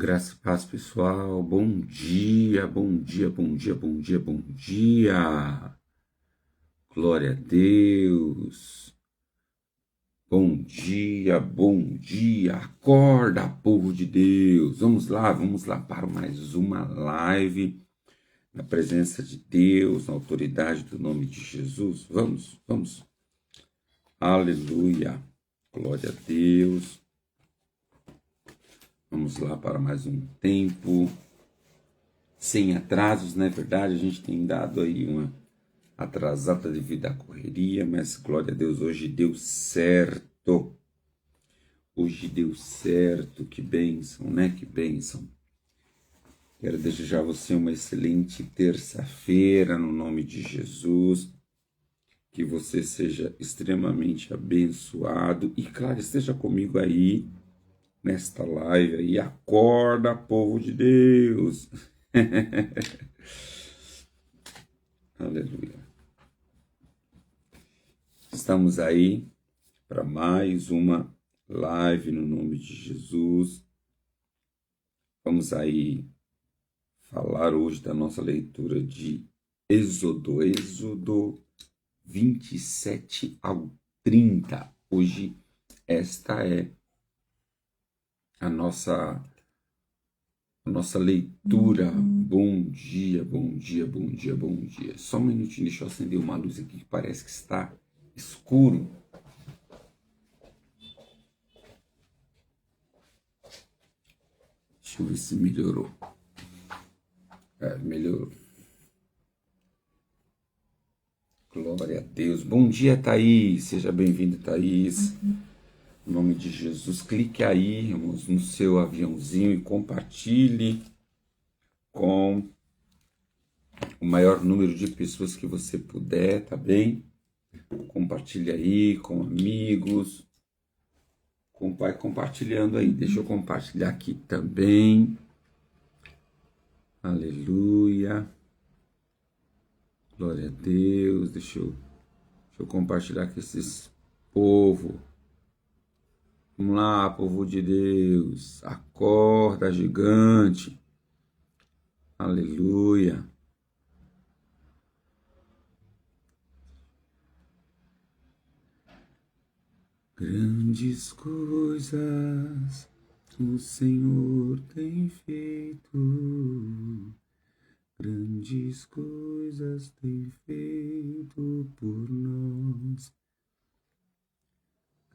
Graça e paz, pessoal. Bom dia, bom dia, bom dia, bom dia, bom dia. Glória a Deus. Bom dia, bom dia. Acorda, povo de Deus. Vamos lá para mais uma live na presença de Deus, na autoridade do nome de Jesus. Vamos. Aleluia. Glória a Deus. Vamos lá para mais um tempo sem atrasos, não é verdade? A gente tem dado aí uma atrasada devido à correria, mas glória a Deus, hoje deu certo. Hoje deu certo, que bênção, né? Que bênção. Quero desejar a você uma excelente terça-feira, no nome de Jesus. Que você seja extremamente abençoado. E claro, esteja comigo aí, nesta live aí. Acorda, povo de Deus. Aleluia. Estamos aí para mais uma live no nome de Jesus. Vamos aí falar hoje da nossa leitura de Êxodo 27 ao 30. Hoje esta é a nossa leitura. Bom dia, bom dia, bom dia, bom dia. Só um minutinho, deixa eu acender uma luz aqui que parece que está escuro. Deixa eu ver se melhorou. Melhorou. Glória a Deus. Bom dia, Thaís. Seja bem-vinda, Thaís. Em nome de Jesus, clique aí no seu aviãozinho e compartilhe com o maior número de pessoas que você puder, tá bem? Compartilhe aí com amigos. Vai compartilhando aí. Deixa eu compartilhar aqui também. Aleluia. Glória a Deus. Deixa eu compartilhar com esses povo. Vamos lá, povo de Deus. Acorda, gigante. Aleluia. Grandes coisas o Senhor tem feito. Grandes coisas tem feito por nós.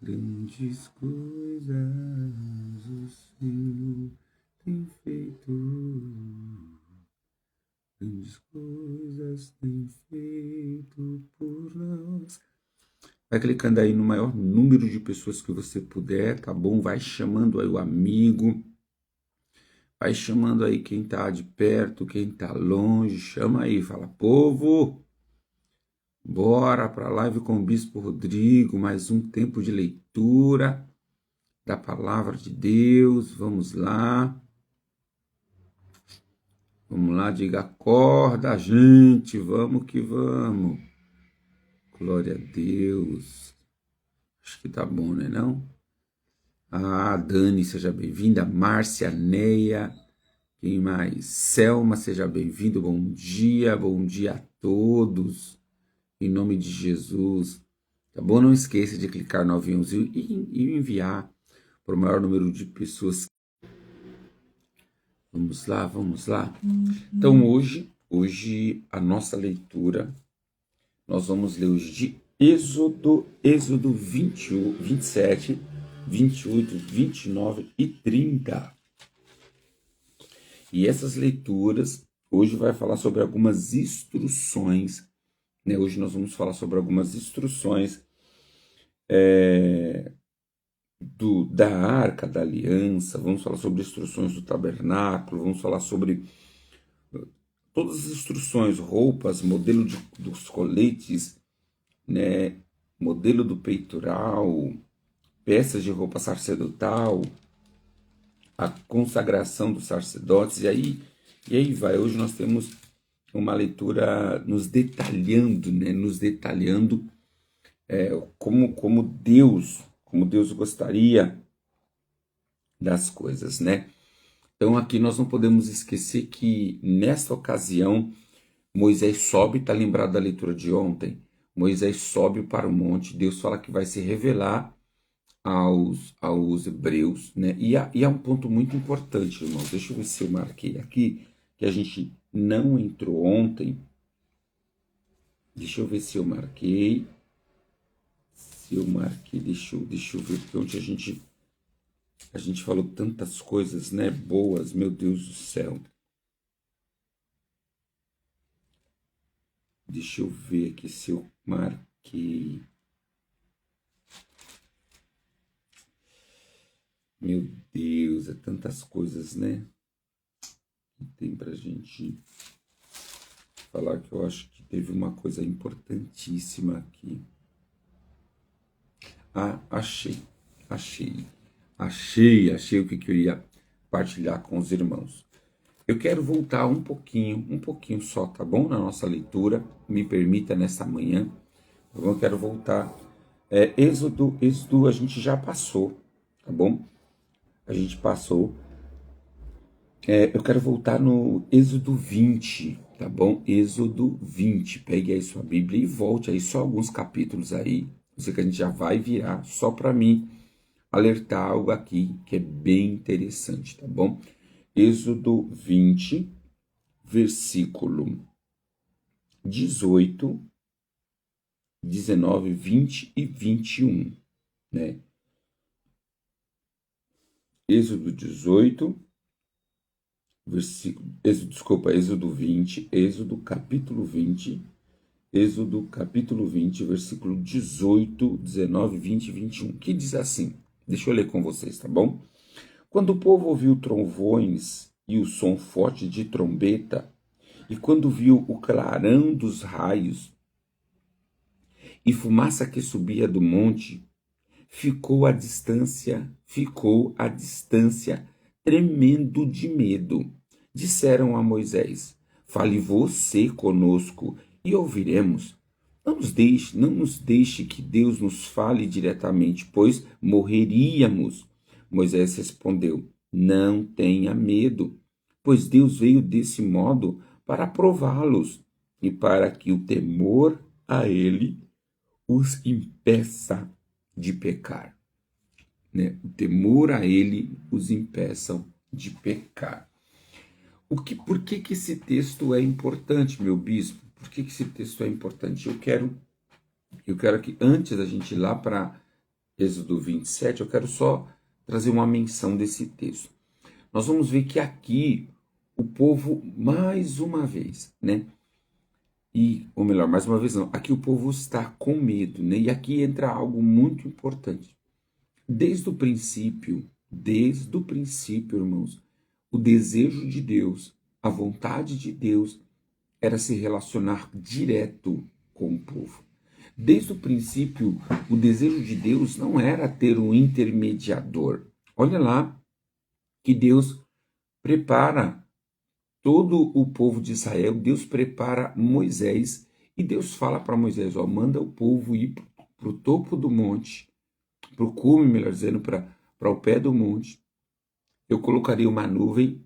Grandes coisas o Senhor tem feito. Grandes coisas tem feito por nós. Vai clicando aí no maior número de pessoas que você puder, tá bom? Vai chamando aí o amigo. Vai chamando aí quem tá de perto, quem tá longe. Chama aí, fala, povo, bora para a live com o Bispo Rodrigo, mais um tempo de leitura da Palavra de Deus. Vamos lá. Vamos lá, diga, acorda, gente, vamos que vamos. Glória a Deus. Acho que tá bom, né, não? Dani, seja bem-vinda. Márcia, Neia, quem mais? Selma, seja bem-vindo. Bom dia a todos. Em nome de Jesus. Tá bom? Não esqueça de clicar no aviãozinho e enviar para o maior número de pessoas. Vamos lá. Então, hoje a nossa leitura, nós vamos ler hoje de Êxodo 27, 28, 29 e 30. E essas leituras, hoje vai falar sobre algumas instruções, né? Hoje nós vamos falar sobre algumas instruções da Arca da Aliança, vamos falar sobre instruções do tabernáculo, vamos falar sobre todas as instruções, roupas, modelo dos coletes, né? Modelo do peitoral, peças de roupa sacerdotal, a consagração dos sacerdotes, e aí vai. Hoje nós temos uma leitura nos detalhando, né? Como Deus gostaria das coisas, né? Então aqui nós não podemos esquecer que nesta ocasião Moisés sobe, está lembrado da leitura de ontem? Moisés sobe para o monte, Deus fala que vai se revelar aos hebreus, né? E há um ponto muito importante, irmãos. Deixa eu ver se eu marquei aqui, que a gente não entrou ontem. Deixa eu ver se eu marquei. Deixa eu ver, porque ontem a gente falou tantas coisas, né? Boas, meu Deus do céu. Deixa eu ver aqui se eu marquei. Meu Deus, é tantas coisas, né? Que tem pra gente falar, que eu acho que teve uma coisa importantíssima aqui. Ah, achei o que eu ia partilhar com os irmãos. Eu quero voltar um pouquinho só, tá bom? Na nossa leitura, me permita nessa manhã. Eu quero voltar. Êxodo a gente já passou, tá bom? A gente passou. Eu quero voltar no Êxodo 20, tá bom? Êxodo 20. Pegue aí sua Bíblia e volte aí só alguns capítulos aí. Eu sei que a gente já vai virar, só para mim alertar algo aqui que é bem interessante, tá bom? Êxodo 20, versículo 18, 19, 20 e 21, né? Êxodo 18, Êxodo 20, Êxodo capítulo 20, versículo 18, 19, 20 e 21, que diz assim, deixa eu ler com vocês, tá bom? Quando o povo ouviu trovões e o som forte de trombeta, e quando viu o clarão dos raios e fumaça que subia do monte, ficou à distância, tremendo de medo. Disseram a Moisés: fale você conosco e ouviremos. Não nos deixe que Deus nos fale diretamente, pois morreríamos. Moisés respondeu: não tenha medo, pois Deus veio desse modo para prová-los e para que o temor a ele os impeça de pecar. Né? O temor a ele os impeçam de pecar. Por que esse texto é importante, meu bispo? Por que esse texto é importante? Eu quero que antes da gente ir lá para Êxodo 27, eu quero só trazer uma menção desse texto. Nós vamos ver que aqui o povo, mais uma vez, né? Ou melhor, mais uma vez não, aqui o povo está com medo, né? E aqui entra algo muito importante. Desde o princípio, irmãos, o desejo de Deus, a vontade de Deus era se relacionar direto com o povo. Desde o princípio, o desejo de Deus não era ter um intermediador. Olha lá que Deus prepara todo o povo de Israel, Deus prepara Moisés e Deus fala para Moisés, manda o povo ir para o topo do monte, para o cume, melhor dizendo, para o pé do monte. Eu colocarei uma nuvem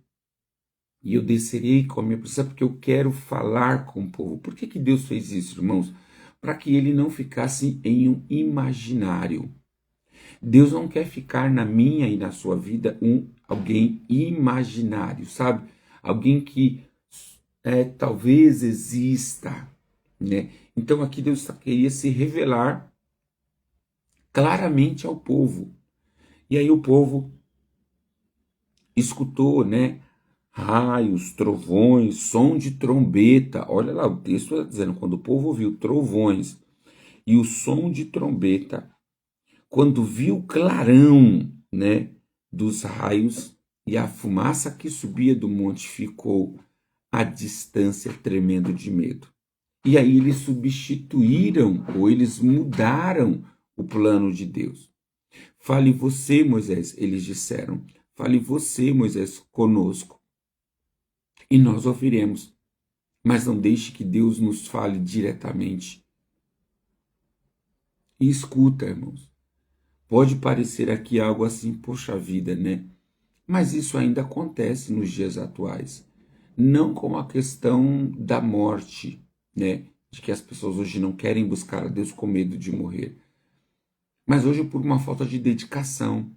e eu descerei com a minha presença, porque eu quero falar com o povo. Por que Deus fez isso, irmãos? Para que ele não ficasse em um imaginário. Deus não quer ficar na minha e na sua vida alguém imaginário, sabe? Alguém que talvez exista, né? Então aqui Deus queria se revelar claramente ao povo. E aí o povo escutou, né? Raios, trovões, som de trombeta. Olha lá, o texto está dizendo, quando o povo ouviu trovões e o som de trombeta, quando viu o clarão, né, dos raios e a fumaça que subia do monte, ficou à distância, tremendo de medo. E aí eles substituíram, ou eles mudaram o plano de Deus. Fale você, Moisés, eles disseram. Fale você, Moisés, conosco. E nós ouviremos. Mas não deixe que Deus nos fale diretamente. E escuta, irmãos. Pode parecer aqui algo assim, poxa vida, né? Mas isso ainda acontece nos dias atuais. Não como a questão da morte, né? De que as pessoas hoje não querem buscar a Deus com medo de morrer. Mas hoje por uma falta de dedicação.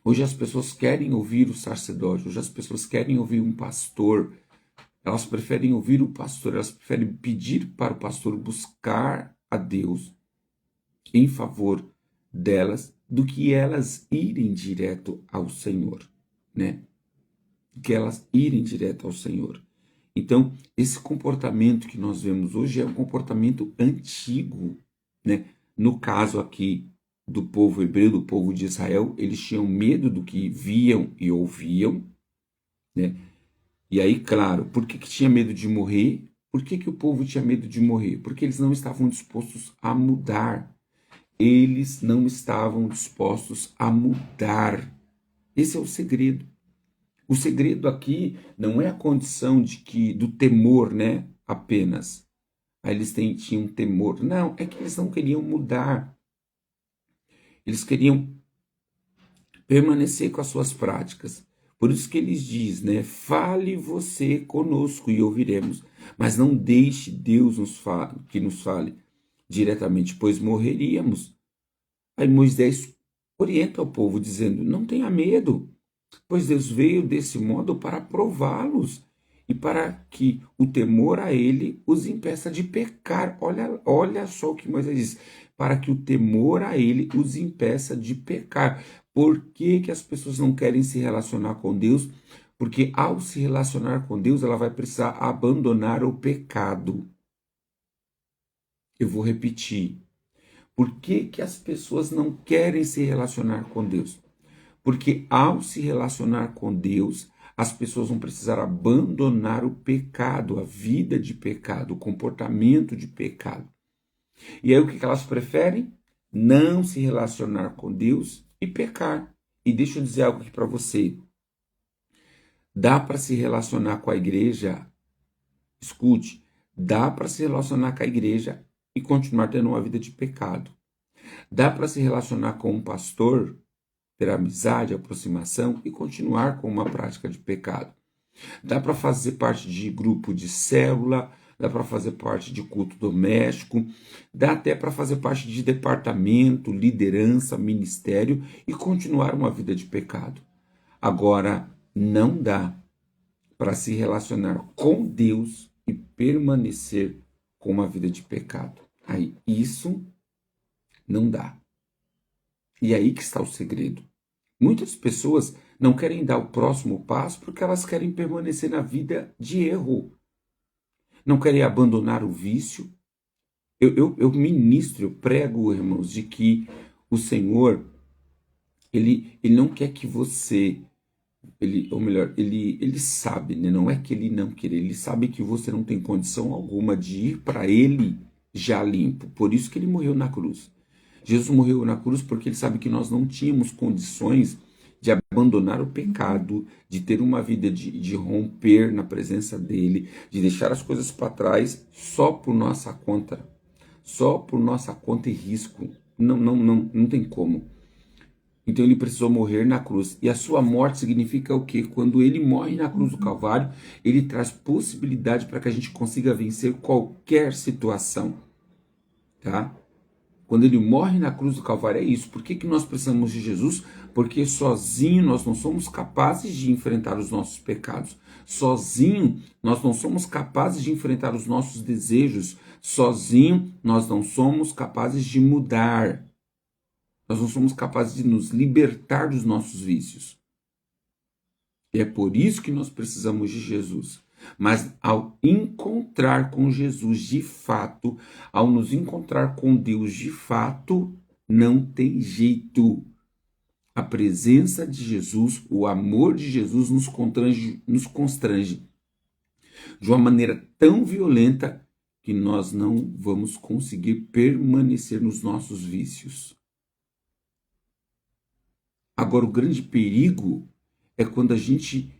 Hoje as pessoas querem ouvir o sacerdote, hoje as pessoas querem ouvir um pastor. Elas preferem ouvir o pastor, elas preferem pedir para o pastor buscar a Deus em favor delas do que elas irem direto ao Senhor, né? Do que elas irem direto ao Senhor. Então, esse comportamento que nós vemos hoje é um comportamento antigo, né? No caso aqui do povo hebreu, do povo de Israel, eles tinham medo do que viam e ouviam, né? E aí, claro, por que tinha medo de morrer? Por que o povo tinha medo de morrer? Porque eles não estavam dispostos a mudar. Eles não estavam dispostos a mudar. Esse é o segredo. O segredo aqui não é a condição do temor, né? Apenas. Aí eles tinham temor. Não, é que eles não queriam mudar. Eles queriam permanecer com as suas práticas. Por isso que eles diz, né? Fale você conosco e ouviremos. Mas não deixe Deus que nos fale diretamente, pois morreríamos. Aí Moisés orienta o povo dizendo, não tenha medo, pois Deus veio desse modo para prová-los e para que o temor a ele os impeça de pecar. Olha só o que Moisés diz, para que o temor a ele os impeça de pecar. Por que as pessoas não querem se relacionar com Deus? Porque ao se relacionar com Deus, ela vai precisar abandonar o pecado. Eu vou repetir. Por que as pessoas não querem se relacionar com Deus? Porque ao se relacionar com Deus, as pessoas vão precisar abandonar o pecado, a vida de pecado, o comportamento de pecado. E aí o que elas preferem? Não se relacionar com Deus e pecar. E deixa eu dizer algo aqui para você. Dá para se relacionar com a igreja? Escute, dá para se relacionar com a igreja e continuar tendo uma vida de pecado. Dá para se relacionar com um pastor, ter amizade, aproximação e continuar com uma prática de pecado. Dá para fazer parte de grupo de célula, dá para fazer parte de culto doméstico, dá até para fazer parte de departamento, liderança, ministério e continuar uma vida de pecado. Agora, não dá para se relacionar com Deus e permanecer com uma vida de pecado. Aí, isso não dá. E aí que está o segredo. Muitas pessoas não querem dar o próximo passo porque elas querem permanecer na vida de erro. Não querem abandonar o vício. Eu ministro, eu prego, irmãos, de que o Senhor, ele não quer que você, ele sabe, né? Não é que ele não quer, ele sabe que você não tem condição alguma de ir para ele já limpo. Por isso que ele morreu na cruz. Jesus morreu na cruz porque ele sabe que nós não tínhamos condições de abandonar o pecado, de ter uma vida de romper na presença dele, de deixar as coisas para trás só por nossa conta e risco. Não tem como. Então ele precisou morrer na cruz. E a sua morte significa o quê? Quando ele morre na cruz do Calvário, ele traz possibilidade para que a gente consiga vencer qualquer situação. Tá? Quando ele morre na cruz do Calvário é isso. Por que nós precisamos de Jesus? Porque sozinho nós não somos capazes de enfrentar os nossos pecados. Sozinho nós não somos capazes de enfrentar os nossos desejos. Sozinho nós não somos capazes de mudar. Nós não somos capazes de nos libertar dos nossos vícios. E é por isso que nós precisamos de Jesus. Mas ao encontrar com Jesus de fato, ao nos encontrar com Deus de fato, não tem jeito. A presença de Jesus, o amor de Jesus nos constrange de uma maneira tão violenta que nós não vamos conseguir permanecer nos nossos vícios. Agora, o grande perigo é quando a gente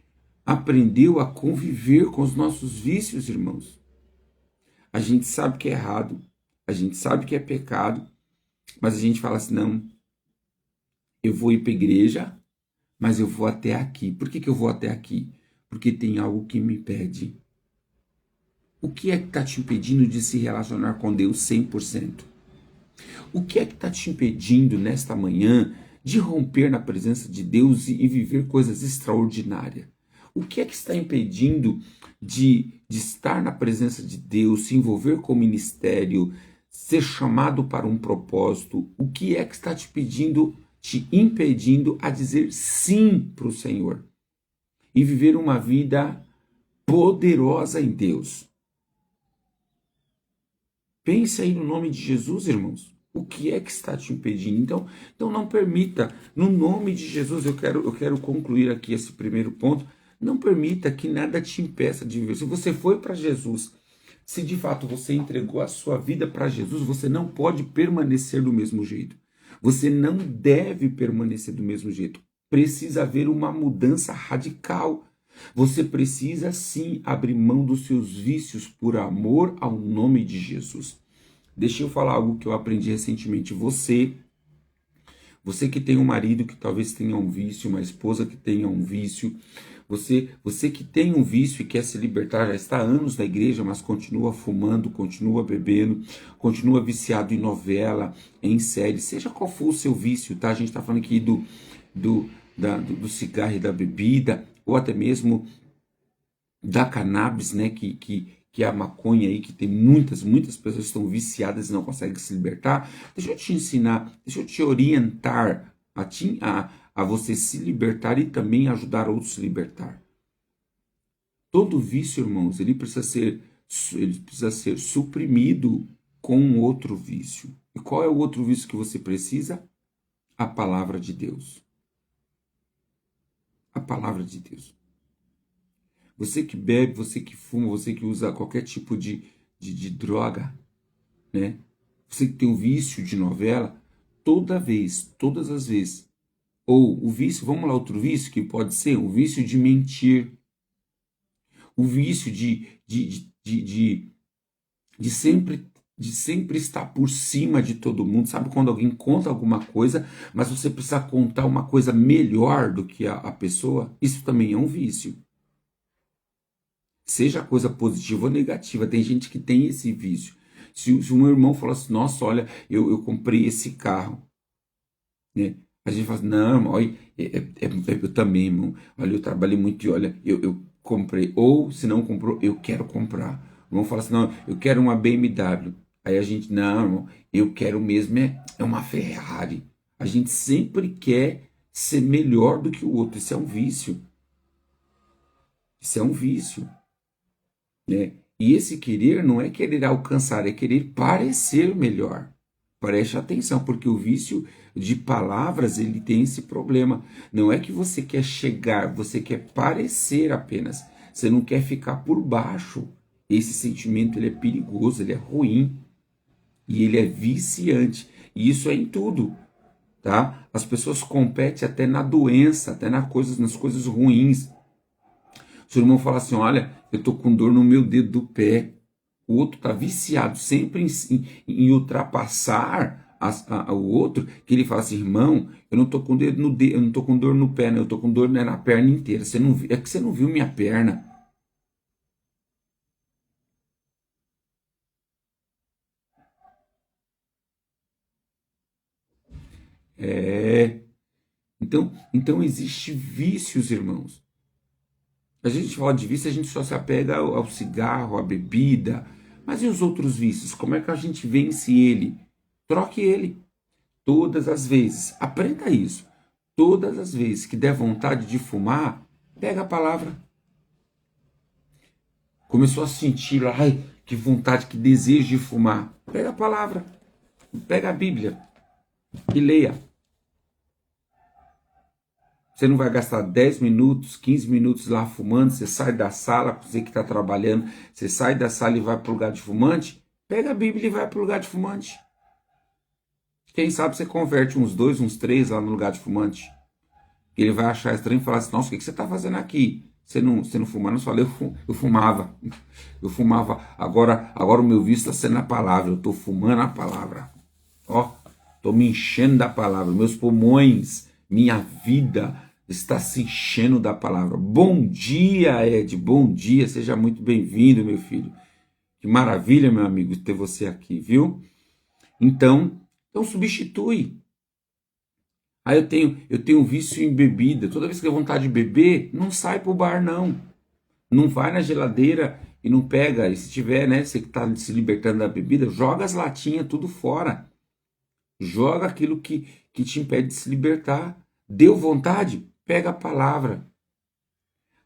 aprendeu a conviver com os nossos vícios, irmãos. A gente sabe que é errado, a gente sabe que é pecado, mas a gente fala assim, não, eu vou ir para a igreja, mas eu vou até aqui. Por que eu vou até aqui? Porque tem algo que me impede. O que é que está te impedindo de se relacionar com Deus 100%? O que é que está te impedindo nesta manhã de romper na presença de Deus e viver coisas extraordinárias? O que é que está impedindo de estar na presença de Deus, se envolver com o ministério, ser chamado para um propósito? O que é que está te impedindo a dizer sim para o Senhor e viver uma vida poderosa em Deus? Pense aí no nome de Jesus, irmãos. O que é que está te impedindo? Então não permita, no nome de Jesus, eu quero concluir aqui esse primeiro ponto. Não permita que nada te impeça de viver. Se você foi para Jesus, se de fato você entregou a sua vida para Jesus, você não pode permanecer do mesmo jeito. Você não deve permanecer do mesmo jeito. Precisa haver uma mudança radical. Você precisa sim abrir mão dos seus vícios por amor ao nome de Jesus. Deixa eu falar algo que eu aprendi recentemente. Você que tem um marido que talvez tenha um vício, uma esposa que tenha um vício, você que tem um vício e quer se libertar, já está há anos na igreja, mas continua fumando, continua bebendo, continua viciado em novela, em série, seja qual for o seu vício, tá? A gente está falando aqui do cigarro e da bebida, ou até mesmo da cannabis, né? Que é a maconha aí, que tem muitas pessoas que estão viciadas e não conseguem se libertar. Deixa eu te ensinar, deixa eu te orientar a você se libertar e também ajudar outros a se libertar. Todo vício, irmãos, ele precisa ser suprimido com um outro vício. E qual é o outro vício que você precisa? A palavra de Deus. A palavra de Deus. Você que bebe, você que fuma, você que usa qualquer tipo de droga, né? Você que tem um vício de novela, todas as vezes, ou o vício, vamos lá, outro vício que pode ser o vício de mentir, o vício de sempre estar por cima de todo mundo. Sabe quando alguém conta alguma coisa, mas você precisa contar uma coisa melhor do que a pessoa? Isso também é um vício. Seja coisa positiva ou negativa, tem gente que tem esse vício. Se um irmão fala assim, nossa, olha, eu comprei esse carro, né? A gente fala assim, não, irmão, olha, eu também, irmão, olha, eu trabalhei muito e olha, eu comprei. Ou, se não comprou, eu quero comprar. O irmão fala assim, não, eu quero uma BMW. Aí a gente, não, irmão, eu quero mesmo é uma Ferrari. A gente sempre quer ser melhor do que o outro. Isso é um vício. Isso é um vício. Né? E esse querer não é querer alcançar, é querer parecer melhor. Preste atenção, porque o vício de palavras, ele tem esse problema. Não é que você quer chegar, você quer parecer apenas. Você não quer ficar por baixo. Esse sentimento, ele é perigoso, ele é ruim. E ele é viciante. E isso é em tudo. Tá? As pessoas competem até na doença, até nas coisas ruins. Se o irmão fala assim, olha, eu tô com dor no meu dedo do pé, o outro tá viciado sempre em ultrapassar o outro, que ele fala assim, irmão, eu não tô com dedo no dedo, eu não tô com dor no pé, né? Eu tô com dor na perna inteira. É que você não viu minha perna. Então existe vícios, irmãos. A gente fala de vício, a gente só se apega ao cigarro, à bebida. Mas e os outros vícios? Como é que a gente vence ele? Troque ele. Todas as vezes. Aprenda isso. Todas as vezes que der vontade de fumar, pega a palavra. Começou a sentir, ai, que vontade, que desejo de fumar. Pega a palavra. Pega a Bíblia e leia. Você não vai gastar 10 minutos, 15 minutos lá fumando, você sai da sala, você que está trabalhando, você sai da sala e vai para o lugar de fumante, pega a Bíblia e vai para o lugar de fumante. Quem sabe você converte uns 2, uns 3 lá no lugar de fumante. Ele vai achar estranho e falar assim, nossa, o que você está fazendo aqui? Você não fuma? Não, falei, eu fumava. Eu fumava, agora o meu vício está sendo a palavra, eu estou fumando a palavra. Ó, estou me enchendo da palavra, meus pulmões, minha vida está se enchendo da palavra. Bom dia, Ed, bom dia, seja muito bem-vindo, meu filho. Que maravilha, meu amigo, ter você aqui, viu? Então substitui. Aí eu tenho vício em bebida. Toda vez que eu tenho vontade de beber, não sai pro bar, não. Não vai na geladeira e não pega. E se tiver, né, você que está se libertando da bebida, joga as latinhas tudo fora. Joga aquilo que te impede de se libertar. Deu vontade? Pega a palavra.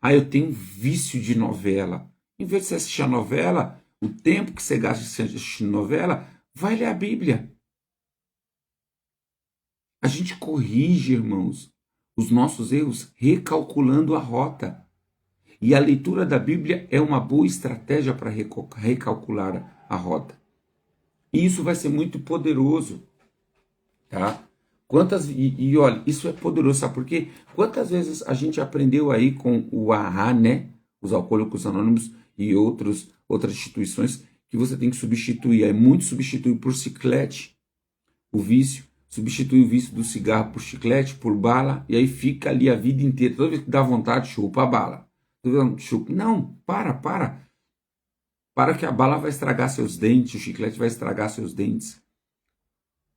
Aí eu tenho vício de novela. Em vez de você assistir a novela, o tempo que você gasta assistindo novela, vai ler a Bíblia. A gente corrige, irmãos, os nossos erros recalculando a rota. E a leitura da Bíblia é uma boa estratégia para recalcular a rota. E isso vai ser muito poderoso, tá? Olha, isso é poderoso, sabe por quê? Quantas vezes a gente aprendeu aí com o AA, né? Os Alcoólicos Anônimos e outras instituições que você tem que substituir. É muito substituir por chiclete o vício. Substitui o vício do cigarro por chiclete, por bala, e aí fica ali a vida inteira. Toda vez que dá vontade, chupa a bala. Não, para. Para que a bala vai estragar seus dentes, o chiclete vai estragar seus dentes.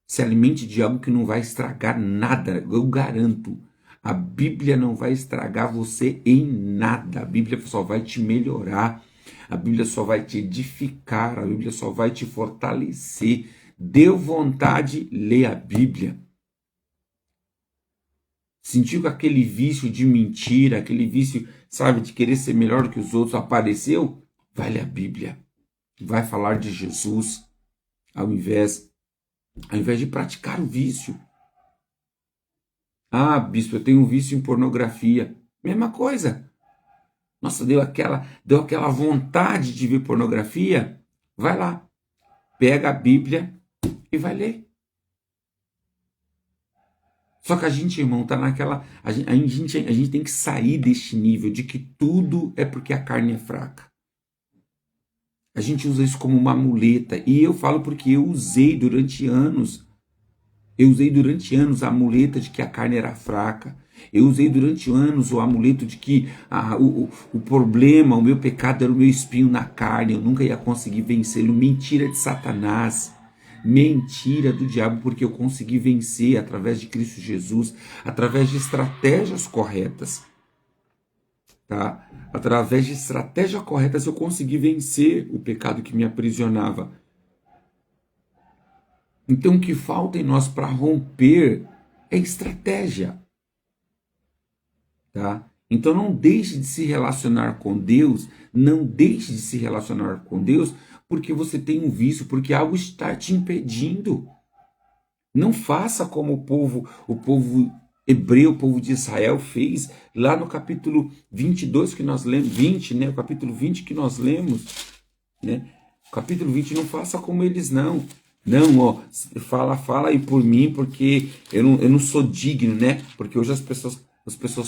Se alimente de algo que não vai estragar nada, eu garanto. A Bíblia não vai estragar você em nada. A Bíblia só vai te melhorar. A Bíblia só vai te edificar. A Bíblia só vai te fortalecer. Deu vontade, lê a Bíblia. Sentiu que aquele vício de mentira, aquele vício, sabe, de querer ser melhor do que os outros apareceu? Vai ler a Bíblia. Vai falar de Jesus ao invés de praticar o vício. Ah, bispo, eu tenho um vício em pornografia. Mesma coisa. Nossa, deu aquela vontade de ver pornografia? Vai lá. Pega a Bíblia e vai ler. Só que a gente, irmão, tá naquela... A gente tem que sair deste nível de que tudo é porque a carne é fraca. A gente usa isso como uma muleta. E eu falo porque eu usei durante anos. Eu usei durante anos a muleta de que a carne era fraca. Eu usei durante anos o amuleto de que o problema, o meu pecado era o meu espinho na carne. Eu nunca ia conseguir vencê-lo. Mentira de Satanás. Mentira do diabo, porque eu consegui vencer através de Cristo Jesus, através de estratégias corretas, tá? Através de estratégias corretas eu consegui vencer o pecado que me aprisionava. Então o que falta em nós para romper é estratégia, tá? Então não deixe de se relacionar com Deus, não deixe de se relacionar com Deus porque você tem um vício, porque algo está te impedindo. Não faça como o povo hebreu, o povo de Israel fez lá no capítulo 22 que nós lemos, 20, né? O capítulo 20 que nós lemos, né? O capítulo 20, não faça como eles não. Não, ó, fala aí por mim, porque eu não sou digno, né? Porque hoje as pessoas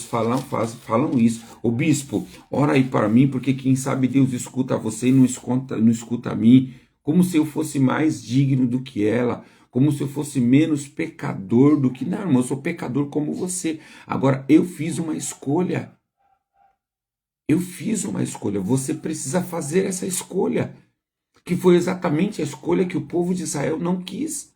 falam isso. Ô bispo, ora aí para mim, porque quem sabe Deus escuta você e não escuta a mim. Como se eu fosse mais digno do que ela. Como se eu fosse menos pecador do que... Não, irmão, eu sou pecador como você. Agora, eu fiz uma escolha. Eu fiz uma escolha. Você precisa fazer essa escolha. Que foi exatamente a escolha que o povo de Israel não quis.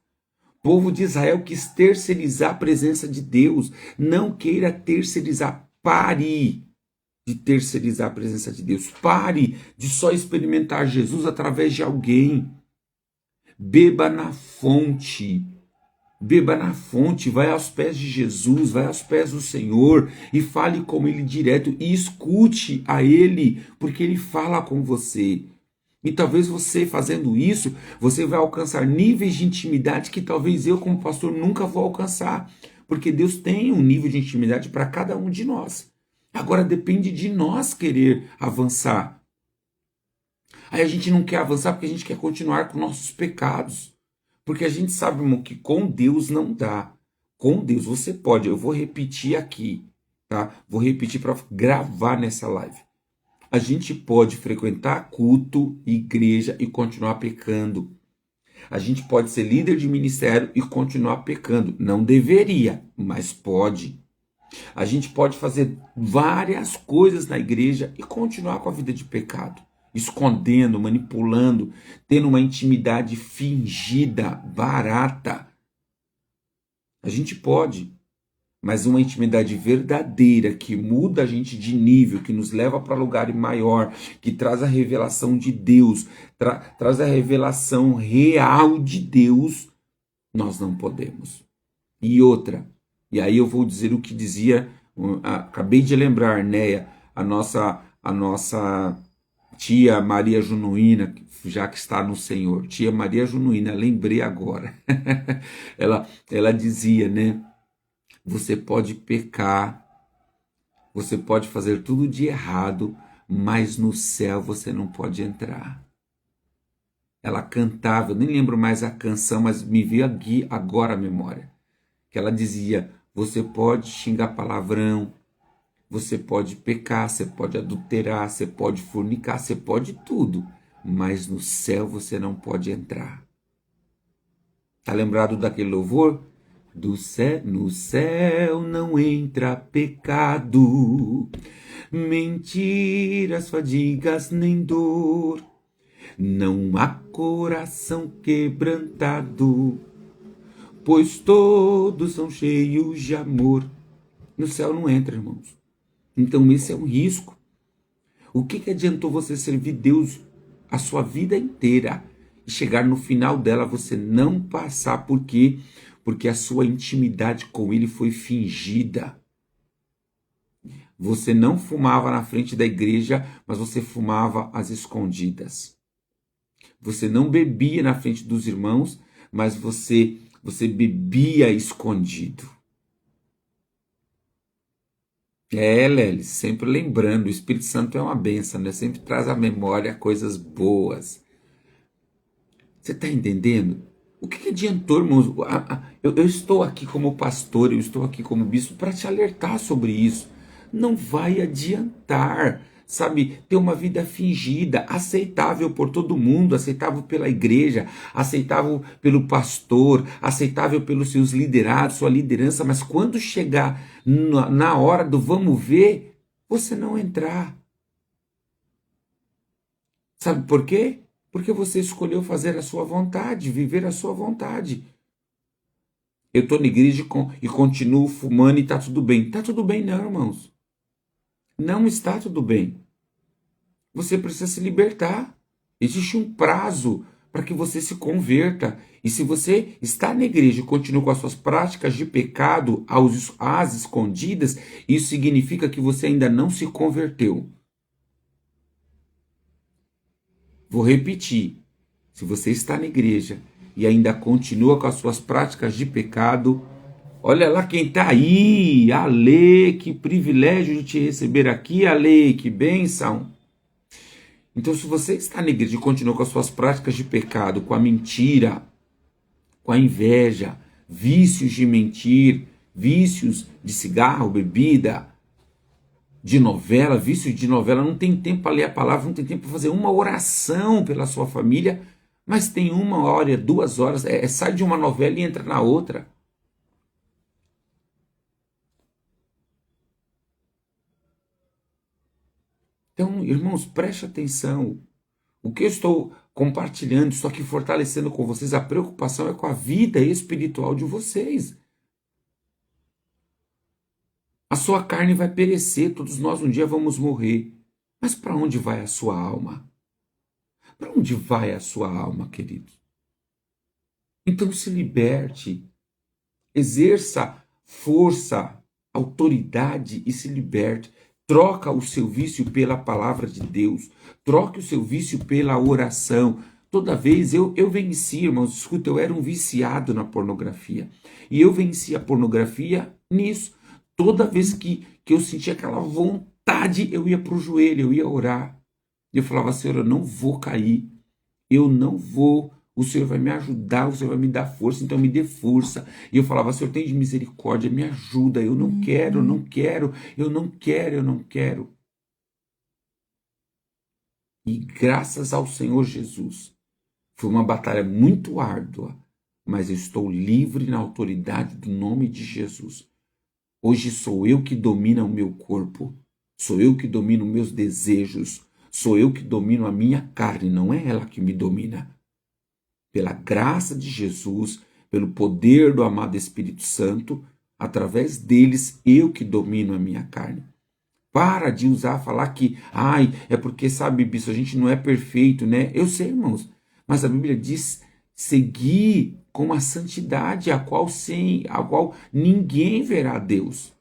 O povo de Israel quis terceirizar a presença de Deus. Não queira terceirizar. Pare de terceirizar a presença de Deus. Pare de só experimentar Jesus através de alguém. Beba na fonte. Beba na fonte. Vai aos pés de Jesus. Vai aos pés do Senhor. E fale com Ele direto. E escute a Ele. Porque Ele fala com você. E talvez você fazendo isso, você vai alcançar níveis de intimidade que talvez eu como pastor nunca vou alcançar. Porque Deus tem um nível de intimidade para cada um de nós. Agora depende de nós querer avançar. Aí a gente não quer avançar porque a gente quer continuar com nossos pecados. Porque a gente sabe, irmão, que com Deus não dá. Com Deus você pode. Eu vou repetir aqui, tá? Vou repetir para gravar nessa live. A gente pode frequentar culto, igreja e continuar pecando. A gente pode ser líder de ministério e continuar pecando. Não deveria, mas pode. A gente pode fazer várias coisas na igreja e continuar com a vida de pecado, escondendo, manipulando, tendo uma intimidade fingida, barata. A gente pode, mas uma intimidade verdadeira que muda a gente de nível, que nos leva para lugar maior, que traz a revelação de Deus, traz a revelação real de Deus, nós não podemos. E outra, e aí eu vou dizer o que dizia, acabei de lembrar, Néia, a nossa tia Maria Junuína, já que está no Senhor, tia Maria Junuína, lembrei agora, ela dizia, né, você pode pecar, você pode fazer tudo de errado, mas no céu você não pode entrar. Ela cantava, eu nem lembro mais a canção, mas me veio aqui agora a memória, que ela dizia, você pode xingar palavrão, você pode pecar, você pode adulterar, você pode fornicar, você pode tudo, mas no céu você não pode entrar. Tá lembrado daquele louvor? No céu não entra pecado, mentiras, fadigas, nem dor. Não há coração quebrantado, pois todos são cheios de amor. No céu não entra, irmãos. Então esse é um risco. O que adiantou você servir Deus a sua vida inteira e chegar no final dela você não passar? Por quê? Porque a sua intimidade com Ele foi fingida. Você não fumava na frente da igreja, mas você fumava às escondidas. Você não bebia na frente dos irmãos, mas você bebia escondido. Lely, sempre lembrando, o Espírito Santo é uma bênção, né? Sempre traz à memória coisas boas. Você está entendendo? O que adiantou, irmãos? Eu estou aqui como pastor, eu estou aqui como bispo para te alertar sobre isso. Não vai adiantar, sabe, ter uma vida fingida, aceitável por todo mundo, aceitável pela igreja, aceitável pelo pastor, aceitável pelos seus liderados, sua liderança, mas quando chegar na hora do vamos ver, você não entrar. Sabe por quê? Porque você escolheu fazer a sua vontade, viver a sua vontade. Eu estou na igreja e continuo fumando e está tudo bem. Está tudo bem não, irmãos. Não está tudo bem. Você precisa se libertar. Existe um prazo para que você se converta. E se você está na igreja e continua com as suas práticas de pecado às escondidas, isso significa que você ainda não se converteu. Vou repetir. Se você está na igreja e ainda continua com as suas práticas de pecado, olha lá quem está aí, Ale, que privilégio de te receber aqui, Ale, que bênção. Então, se você está na igreja e continua com as suas práticas de pecado, com a mentira, com a inveja, vícios de mentir, vícios de cigarro, bebida, de novela, vícios de novela, não tem tempo para ler a palavra, não tem tempo para fazer uma oração pela sua família, mas tem 1 hora, 2 horas, sai de uma novela e entra na outra. Então, irmãos, preste atenção. O que eu estou compartilhando, estou aqui fortalecendo com vocês, a preocupação é com a vida espiritual de vocês. A sua carne vai perecer, todos nós um dia vamos morrer. Mas para onde vai a sua alma? Para onde vai a sua alma, querido? Então se liberte, exerça força, autoridade e se liberte. Troca o seu vício pela palavra de Deus. Troque o seu vício pela oração. Toda vez eu venci, irmãos, escuta, eu era um viciado na pornografia. E eu venci a pornografia nisso. Toda vez que eu sentia aquela vontade, eu ia para o joelho, eu ia orar. Eu falava, Senhor, eu não vou cair. Eu não vou. O Senhor vai me ajudar, o Senhor vai me dar força, então me dê força. E eu falava, Senhor, tem de misericórdia, me ajuda. Eu não quero, eu não quero, eu não quero, eu não quero. E graças ao Senhor Jesus, foi uma batalha muito árdua, mas eu estou livre na autoridade do nome de Jesus. Hoje sou eu que domino o meu corpo, sou eu que domino meus desejos, sou eu que domino a minha carne, não é ela que me domina. Pela graça de Jesus, pelo poder do amado Espírito Santo, através deles, eu que domino a minha carne. Para de falar que, é porque, sabe, bispo, a gente não é perfeito, né? Eu sei, irmãos, mas a Bíblia diz seguir com a santidade, a qual ninguém verá a Deus.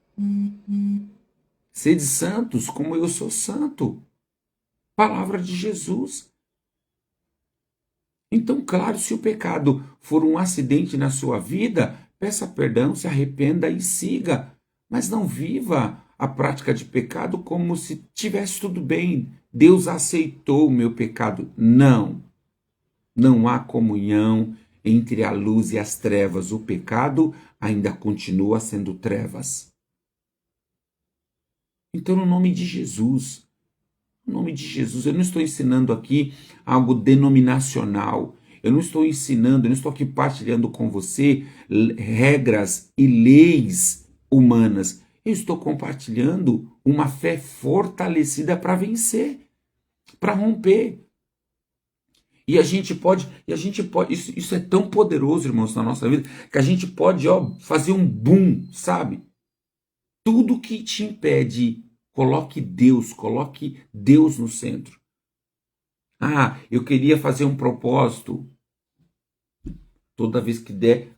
Sede santos como eu sou santo. Palavra de Jesus. Então, claro, se o pecado for um acidente na sua vida, peça perdão, se arrependa e siga. Mas não viva a prática de pecado como se tivesse tudo bem. Deus aceitou o meu pecado. Não. Não há comunhão entre a luz e as trevas. O pecado ainda continua sendo trevas. Então, no nome de Jesus, no nome de Jesus, eu não estou ensinando aqui algo denominacional. Eu não estou ensinando, eu não estou aqui partilhando com você regras e leis humanas. Eu estou compartilhando uma fé fortalecida para vencer, para romper. E a gente pode, isso é tão poderoso, irmãos, na nossa vida, que a gente pode, fazer um boom, sabe? Tudo que te impede, coloque Deus no centro. Eu queria fazer um propósito. Toda vez que der,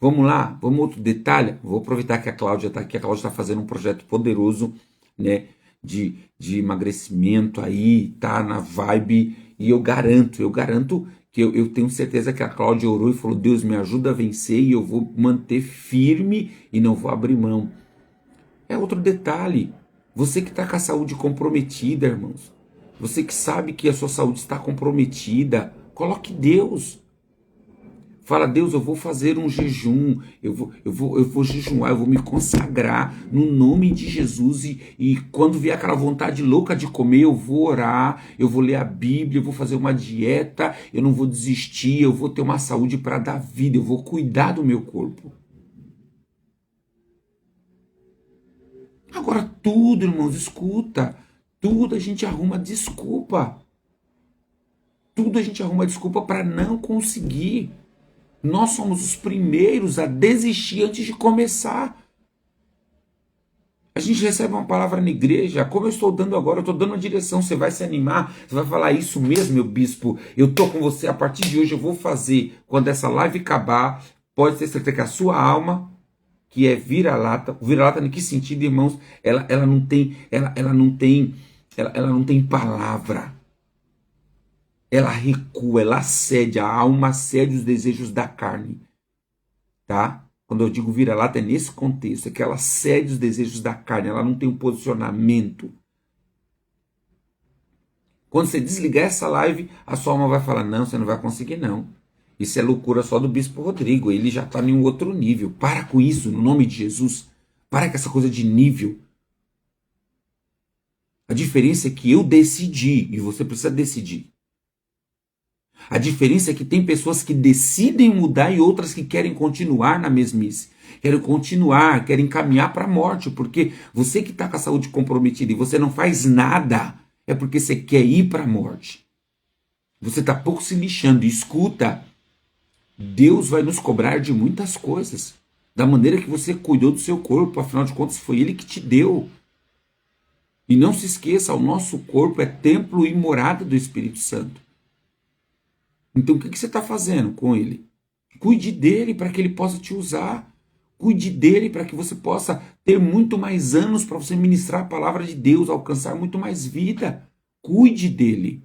vamos lá, vamos outro detalhe. Vou aproveitar que a Cláudia está aqui. A Cláudia está fazendo um projeto poderoso, né, de emagrecimento aí, tá na vibe. E eu garanto que eu tenho certeza que a Cláudia orou e falou: Deus, me ajuda a vencer e eu vou manter firme e não vou abrir mão. É outro detalhe. Você que está com a saúde comprometida, irmãos. Você que sabe que a sua saúde está comprometida, coloque Deus. Fala: Deus, eu vou fazer um jejum, eu vou jejuar, eu vou me consagrar no nome de Jesus e quando vier aquela vontade louca de comer, eu vou orar, eu vou ler a Bíblia, eu vou fazer uma dieta, eu não vou desistir, eu vou ter uma saúde para dar vida, eu vou cuidar do meu corpo. Agora tudo, irmãos, escuta, tudo a gente arruma desculpa. Tudo a gente arruma desculpa para não conseguir. Nós somos os primeiros a desistir antes de começar. A gente recebe uma palavra na igreja, como eu estou dando agora, eu estou dando uma direção, você vai se animar, você vai falar: isso mesmo, meu bispo, eu estou com você, a partir de hoje eu vou fazer. Quando essa live acabar, pode ter certeza que a sua alma, que é vira-lata em que sentido, irmãos? Ela não tem palavra. Ela recua, ela cede, a alma cede os desejos da carne, tá? Quando eu digo vira-lata é nesse contexto, é que ela cede os desejos da carne, ela não tem um posicionamento. Quando você desligar essa live, a sua alma vai falar: não, você não vai conseguir não. Isso é loucura só do Bispo Rodrigo, ele já está em um outro nível. Para com isso, no nome de Jesus. Para com essa coisa de nível. A diferença é que eu decidi, e você precisa decidir. A diferença é que tem pessoas que decidem mudar e outras que querem continuar na mesmice. Querem continuar, querem caminhar para a morte. Porque você que está com a saúde comprometida e você não faz nada, é porque você quer ir para a morte. Você está pouco se lixando. E escuta, Deus vai nos cobrar de muitas coisas. Da maneira que você cuidou do seu corpo. Afinal de contas, foi Ele que te deu. E não se esqueça, o nosso corpo é templo e morada do Espírito Santo. Então o que você está fazendo com ele? Cuide dele para que ele possa te usar. Cuide dele para que você possa ter muito mais anos para você ministrar a palavra de Deus, alcançar muito mais vida. Cuide dele.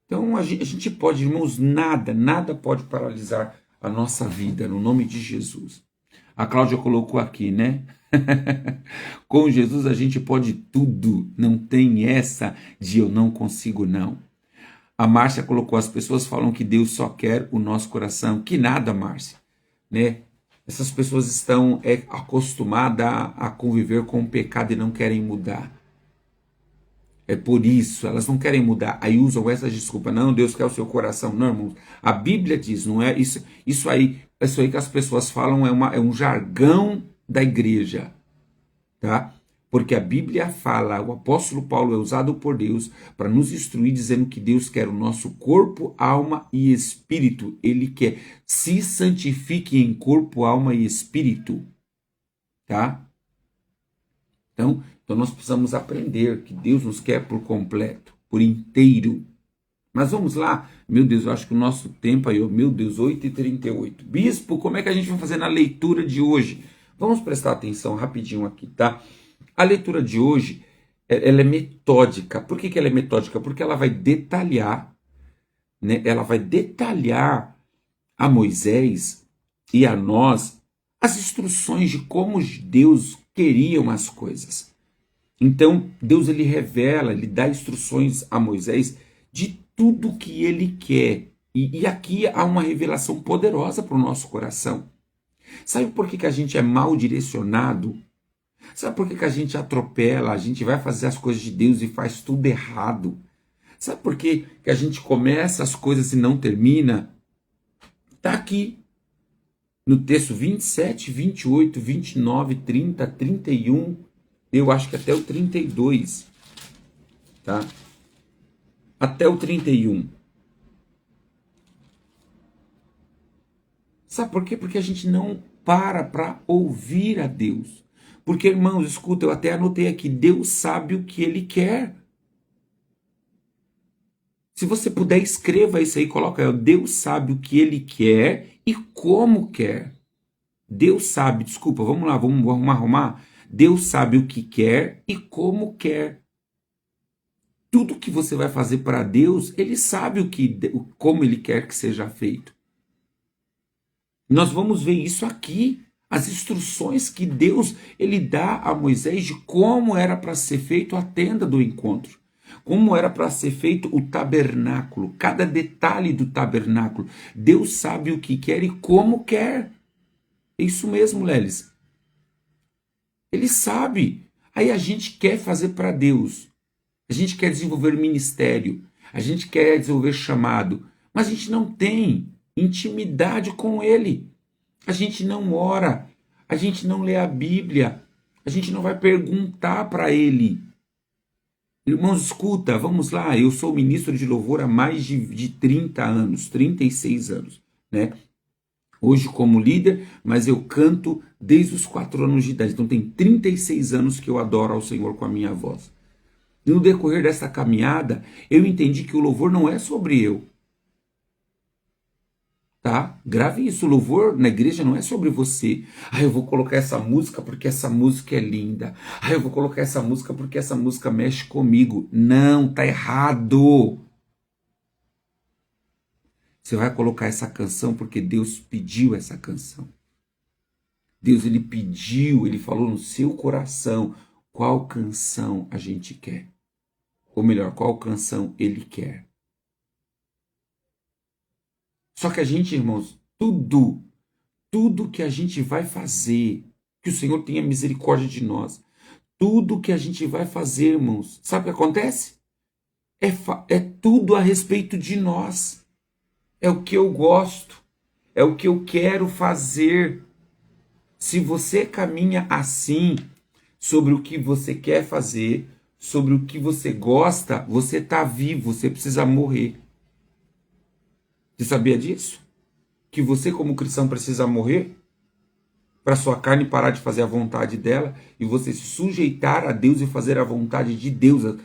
Então a gente pode, irmãos, nada pode paralisar a nossa vida, no nome de Jesus. A Cláudia colocou aqui, né? Com Jesus a gente pode tudo, não tem essa de eu não consigo não. A Márcia colocou: as pessoas falam que Deus só quer o nosso coração. Que nada, Márcia, né? Essas pessoas estão acostumadas a conviver com o pecado e não querem mudar. É por isso, elas não querem mudar. Aí usam essa desculpa: não, Deus quer o seu coração. Não, irmãos, a Bíblia diz, não é isso aí. isso aí que as pessoas falam é um jargão da igreja, tá? Porque a Bíblia fala, o apóstolo Paulo é usado por Deus para nos instruir, dizendo que Deus quer o nosso corpo, alma e espírito. Ele quer se santifique em corpo, alma e espírito, tá? Então nós precisamos aprender que Deus nos quer por completo, por inteiro. Mas vamos lá, meu Deus, eu acho que o nosso tempo aí, meu Deus, 8h38. Bispo, como é que a gente vai fazer na leitura de hoje? Vamos prestar atenção rapidinho aqui, tá? A leitura de hoje, ela é metódica. Por que ela é metódica? Porque ela vai detalhar, né? Ela vai detalhar a Moisés e a nós as instruções de como Deus queriam as coisas. Então, Deus ele revela, ele dá instruções a Moisés de tudo que ele quer. E aqui há uma revelação poderosa para o nosso coração. Sabe por que a gente é mal direcionado? Sabe por que a gente atropela, a gente vai fazer as coisas de Deus e faz tudo errado? Sabe por que a gente começa as coisas e não termina? Está aqui, no texto 27, 28, 29, 30, 31, eu acho que até o 32, tá? Até o 31. Sabe por quê? Porque a gente não para ouvir a Deus. Porque, irmãos, escuta, eu até anotei aqui, Deus sabe o que Ele quer. Se você puder, escreva isso aí, coloca aí, Deus sabe o que Ele quer e como quer. Deus sabe, desculpa, vamos lá, vamos arrumar. Deus sabe o que quer e como quer. Tudo que você vai fazer para Deus, Ele sabe como Ele quer que seja feito. Nós vamos ver isso aqui. As instruções que Deus ele dá a Moisés de como era para ser feito a tenda do encontro, como era para ser feito o tabernáculo, cada detalhe do tabernáculo. Deus sabe o que quer e como quer. É isso mesmo, Lelis. Ele sabe. Aí a gente quer fazer para Deus. A gente quer desenvolver ministério. A gente quer desenvolver chamado. Mas a gente não tem intimidade com Ele. A gente não ora, a gente não lê a Bíblia, a gente não vai perguntar para Ele. Irmãos, escuta, vamos lá, eu sou ministro de louvor há mais de 30 anos, 36 anos, né? Hoje como líder, mas eu canto desde os 4 anos de idade, então tem 36 anos que eu adoro ao Senhor com a minha voz. E no decorrer dessa caminhada, eu entendi que o louvor não é sobre eu. Tá? Grave isso, o louvor na igreja não é sobre você. Eu vou colocar essa música porque essa música é linda. Eu vou colocar essa música porque essa música mexe comigo. Não, tá errado. Você vai colocar essa canção porque Deus pediu essa canção. Deus ele pediu, ele falou no seu coração qual canção a gente quer. Ou melhor, qual canção ele quer. Só que a gente, irmãos, tudo que a gente vai fazer, que o Senhor tenha misericórdia de nós, tudo que a gente vai fazer, irmãos, sabe o que acontece? É tudo a respeito de nós. É o que eu gosto, é o que eu quero fazer. Se você caminha assim, sobre o que você quer fazer, sobre o que você gosta, você está vivo, você precisa morrer. Você sabia disso? Que você como cristão precisa morrer para sua carne parar de fazer a vontade dela e você se sujeitar a Deus e fazer a vontade de Deus.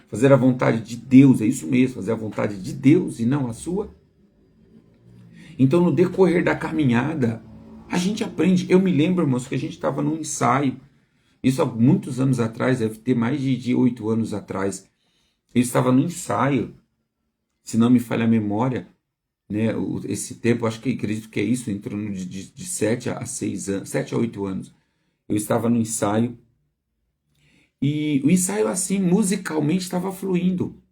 Fazer a vontade de Deus, é isso mesmo, fazer a vontade de Deus e não a sua. Então no decorrer da caminhada, a gente aprende. Eu me lembro, irmãos, que a gente estava num ensaio, isso há muitos anos atrás, deve ter mais de 8 anos atrás. Eu estava no ensaio, se não me falha a memória, né, esse tempo, acho que acredito que é isso, em torno de 7 a 6 anos, 7 a 8 anos. Eu estava no ensaio, e o ensaio assim, musicalmente estava fluindo.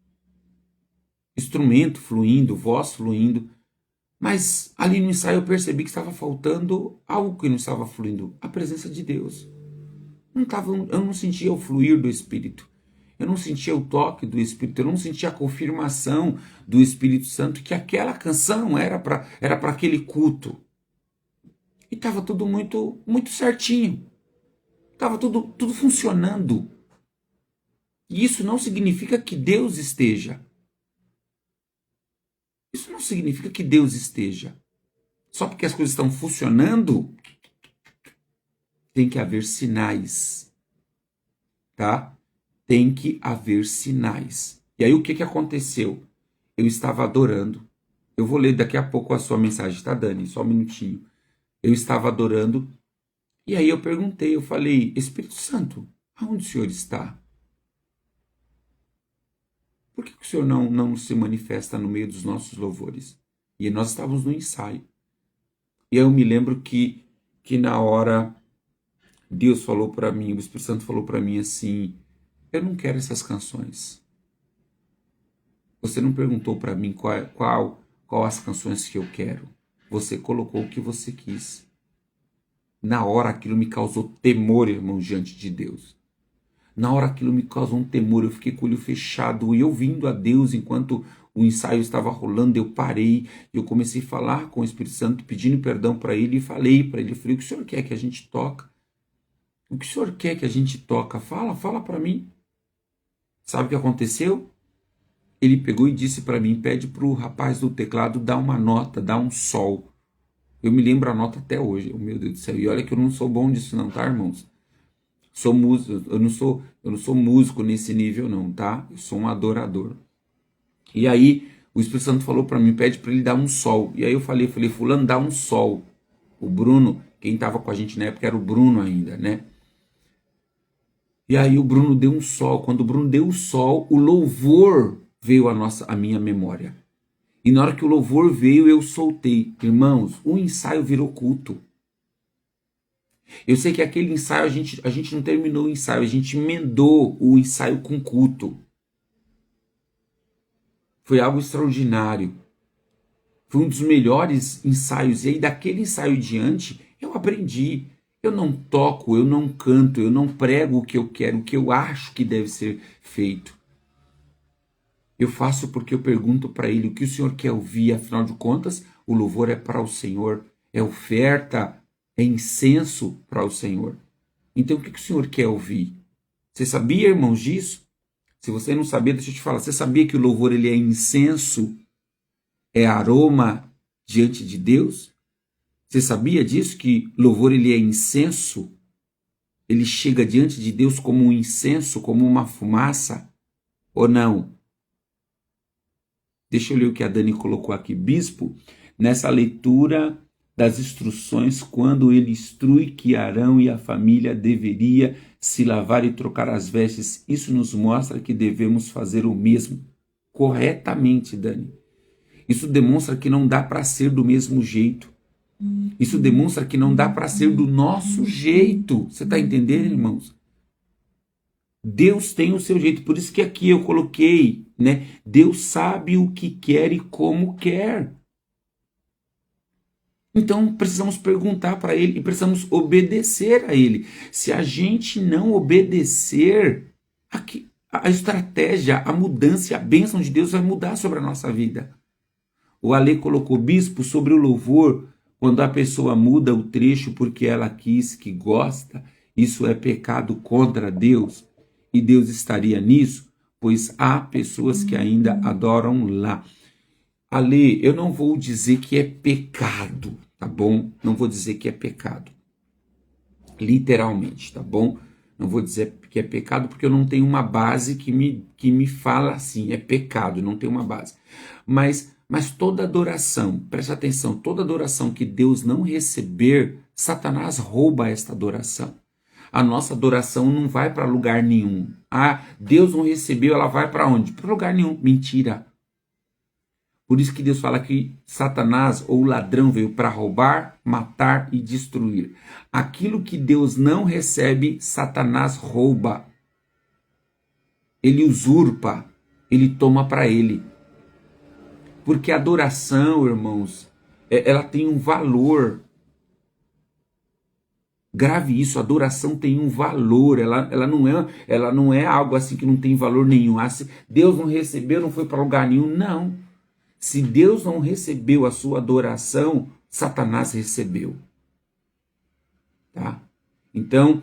Instrumento fluindo, voz fluindo. Mas ali no ensaio eu percebi que estava faltando algo que não estava fluindo, a presença de Deus. Eu não sentia o fluir do Espírito. eu não sentia o toque do Espírito, eu não sentia a confirmação do Espírito Santo que aquela canção era para aquele culto. E estava tudo muito certinho. Estava tudo funcionando. E isso não significa que Deus esteja. Isso não significa que Deus esteja. Só porque as coisas estão funcionando, tem que haver sinais. Tá? Tem que haver sinais. E aí o que aconteceu? Eu estava adorando. Eu vou ler daqui a pouco a sua mensagem, tá, Dani? Só um minutinho. Eu estava adorando. E aí eu perguntei, eu falei, Espírito Santo, aonde o Senhor está? Por que o Senhor não se manifesta no meio dos nossos louvores? E nós estávamos no ensaio. E eu me lembro que na hora Deus falou para mim, o Espírito Santo falou para mim assim, eu não quero essas canções. Você não perguntou para mim qual as canções que eu quero. Você colocou o que você quis. Na hora aquilo me causou temor, irmão, diante de Deus. Na hora aquilo me causou um temor, eu fiquei com o olho fechado e ouvindo a Deus enquanto o ensaio estava rolando, eu parei, eu comecei a falar com o Espírito Santo, pedindo perdão para ele e falei para ele, o que o Senhor quer que a gente toca? O que o Senhor quer que a gente toca? Fala para mim. Sabe o que aconteceu? Ele pegou e disse para mim, pede para o rapaz do teclado dar uma nota, dar um sol. Eu me lembro a nota até hoje, oh, meu Deus do céu, e olha que eu não sou bom disso não, tá, irmãos? Sou músico, eu não sou músico nesse nível não, tá? Eu sou um adorador. E aí o Espírito Santo falou para mim, pede para ele dar um sol. E aí eu falei, fulano, dá um sol. O Bruno, quem estava com a gente na época era o Bruno ainda, né? E aí o Bruno deu um sol. Quando o Bruno deu o sol, o louvor veio a minha memória. E na hora que o louvor veio, eu soltei. Irmãos, o ensaio virou culto. Eu sei que aquele ensaio, a gente não terminou o ensaio, a gente emendou o ensaio com culto. Foi algo extraordinário. Foi um dos melhores ensaios. E aí, daquele ensaio diante, eu aprendi. Eu não toco, eu não canto, eu não prego o que eu quero, o que eu acho que deve ser feito. Eu faço porque eu pergunto para ele o que o Senhor quer ouvir. Afinal de contas, o louvor é para o Senhor, é oferta, é incenso para o Senhor. Então, o que o Senhor quer ouvir? Você sabia, irmãos, disso? Se você não sabia, deixa eu te falar. Você sabia que o louvor ele é incenso, é aroma diante de Deus? Você sabia disso? Que louvor ele é incenso? Ele chega diante de Deus como um incenso, como uma fumaça? Ou não? Deixa eu ler o que a Dani colocou aqui. Bispo, nessa leitura das instruções, quando ele instrui que Arão e a família deveria se lavar e trocar as vestes, isso nos mostra que devemos fazer o mesmo corretamente, Dani. Isso demonstra que não dá para ser do mesmo jeito. Isso demonstra que não dá para ser do nosso jeito. Você está entendendo, irmãos? Deus tem o seu jeito, por isso que aqui eu coloquei, né? Deus sabe o que quer e como quer. Então precisamos perguntar para ele e precisamos obedecer a ele. Se a gente não obedecer, a estratégia, a mudança, a bênção de Deus vai mudar sobre a nossa vida. O Ale colocou, bispo, sobre o louvor, quando a pessoa muda o trecho porque ela quis, que gosta, isso é pecado contra Deus. E Deus estaria nisso, pois há pessoas que ainda adoram lá. Ale, eu não vou dizer que é pecado, tá bom? Não vou dizer que é pecado. Literalmente, tá bom? Não vou dizer que é pecado porque eu não tenho uma base que me fala assim, é pecado, não tem uma base. Mas toda adoração, presta atenção, toda adoração que Deus não receber, Satanás rouba esta adoração. A nossa adoração não vai para lugar nenhum. Ah, Deus não recebeu, ela vai para onde? Para lugar nenhum. Mentira. Por isso que Deus fala que Satanás ou o ladrão veio para roubar, matar e destruir. Aquilo que Deus não recebe, Satanás rouba. Ele usurpa, ele toma para ele. Porque a adoração, irmãos, ela tem um valor. Grave isso, a adoração tem um valor, ela não é algo assim que não tem valor nenhum. Ah, se Deus não recebeu, não foi para lugar nenhum, não. Se Deus não recebeu a sua adoração, Satanás recebeu. Tá? Então,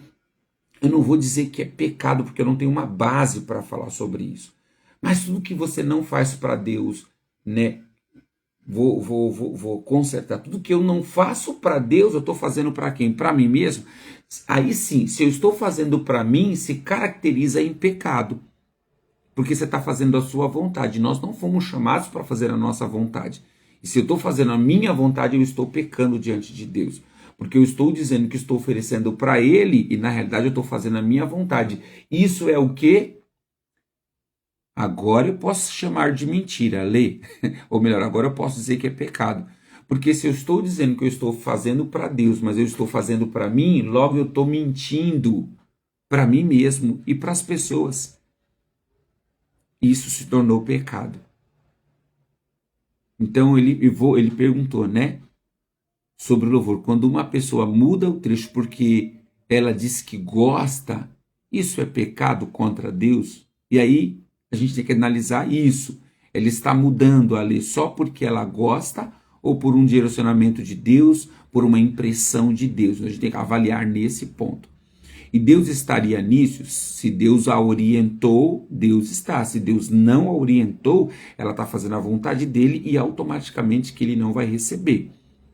eu não vou dizer que é pecado, porque eu não tenho uma base para falar sobre isso. Mas tudo que você não faz para Deus, né? Vou consertar. Tudo que eu não faço para Deus, eu estou fazendo para quem? Para mim mesmo? Aí sim, se eu estou fazendo para mim, se caracteriza em pecado. Porque você está fazendo a sua vontade. Nós não fomos chamados para fazer a nossa vontade. E se eu estou fazendo a minha vontade, eu estou pecando diante de Deus. Porque eu estou dizendo que estou oferecendo para Ele e na realidade eu estou fazendo a minha vontade. Isso é o quê? Agora eu posso chamar de mentira, lei. Ou melhor, agora eu posso dizer que é pecado. Porque se eu estou dizendo que eu estou fazendo para Deus, mas eu estou fazendo para mim, logo eu estou mentindo para mim mesmo e para as pessoas. Isso se tornou pecado. Então ele perguntou, né? Sobre o louvor. Quando uma pessoa muda o trecho porque ela diz que gosta, isso é pecado contra Deus? E aí a gente tem que analisar isso. Ela está mudando a lei só porque ela gosta ou por um direcionamento de Deus, por uma impressão de Deus? A gente tem que avaliar nesse ponto. E Deus estaria nisso? Se Deus a orientou, Deus está. Se Deus não a orientou, ela está fazendo a vontade dele e automaticamente que ele não vai receber,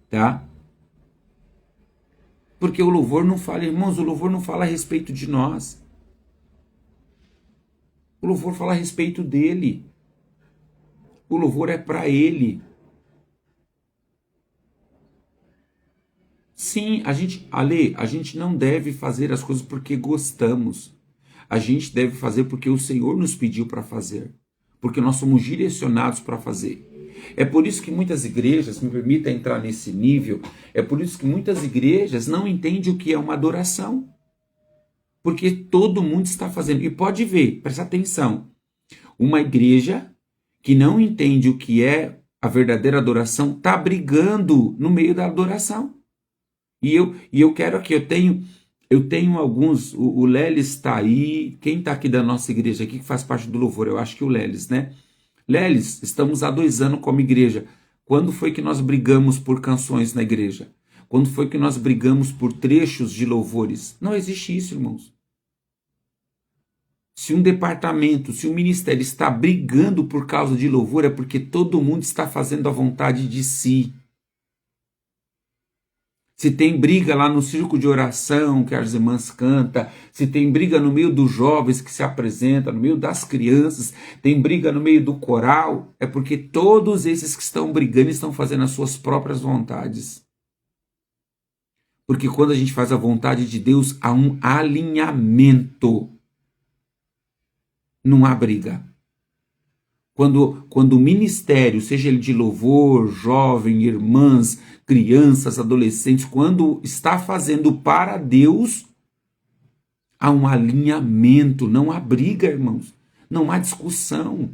tá? Porque o louvor não fala, irmãos, o louvor não fala a respeito de nós. O louvor fala a respeito dele. O louvor é para ele. Sim, a gente não deve fazer as coisas porque gostamos. A gente deve fazer porque o Senhor nos pediu para fazer. Porque nós somos direcionados para fazer. É por isso que muitas igrejas, me permita entrar nesse nível, é por isso que muitas igrejas não entendem o que é uma adoração. Porque todo mundo está fazendo. E pode ver, presta atenção. Uma igreja que não entende o que é a verdadeira adoração está brigando no meio da adoração. E eu quero aqui, eu tenho alguns, o Lelis está aí, quem está aqui da nossa igreja aqui, que faz parte do louvor, eu acho que o Lelis, né? Lelis, estamos há 2 anos como igreja. Quando foi que nós brigamos por canções na igreja? Quando foi que nós brigamos por trechos de louvores? Não existe isso, irmãos. Se um departamento, se um ministério está brigando por causa de louvor, é porque todo mundo está fazendo a vontade de si. Se tem briga lá no círculo de oração que as irmãs cantam, se tem briga no meio dos jovens que se apresentam, no meio das crianças, tem briga no meio do coral, é porque todos esses que estão brigando estão fazendo as suas próprias vontades. Porque quando a gente faz a vontade de Deus, há um alinhamento. Não há briga. Quando o ministério, seja ele de louvor, jovem, irmãs, crianças, adolescentes, quando está fazendo para Deus, há um alinhamento, não há briga, irmãos, não há discussão,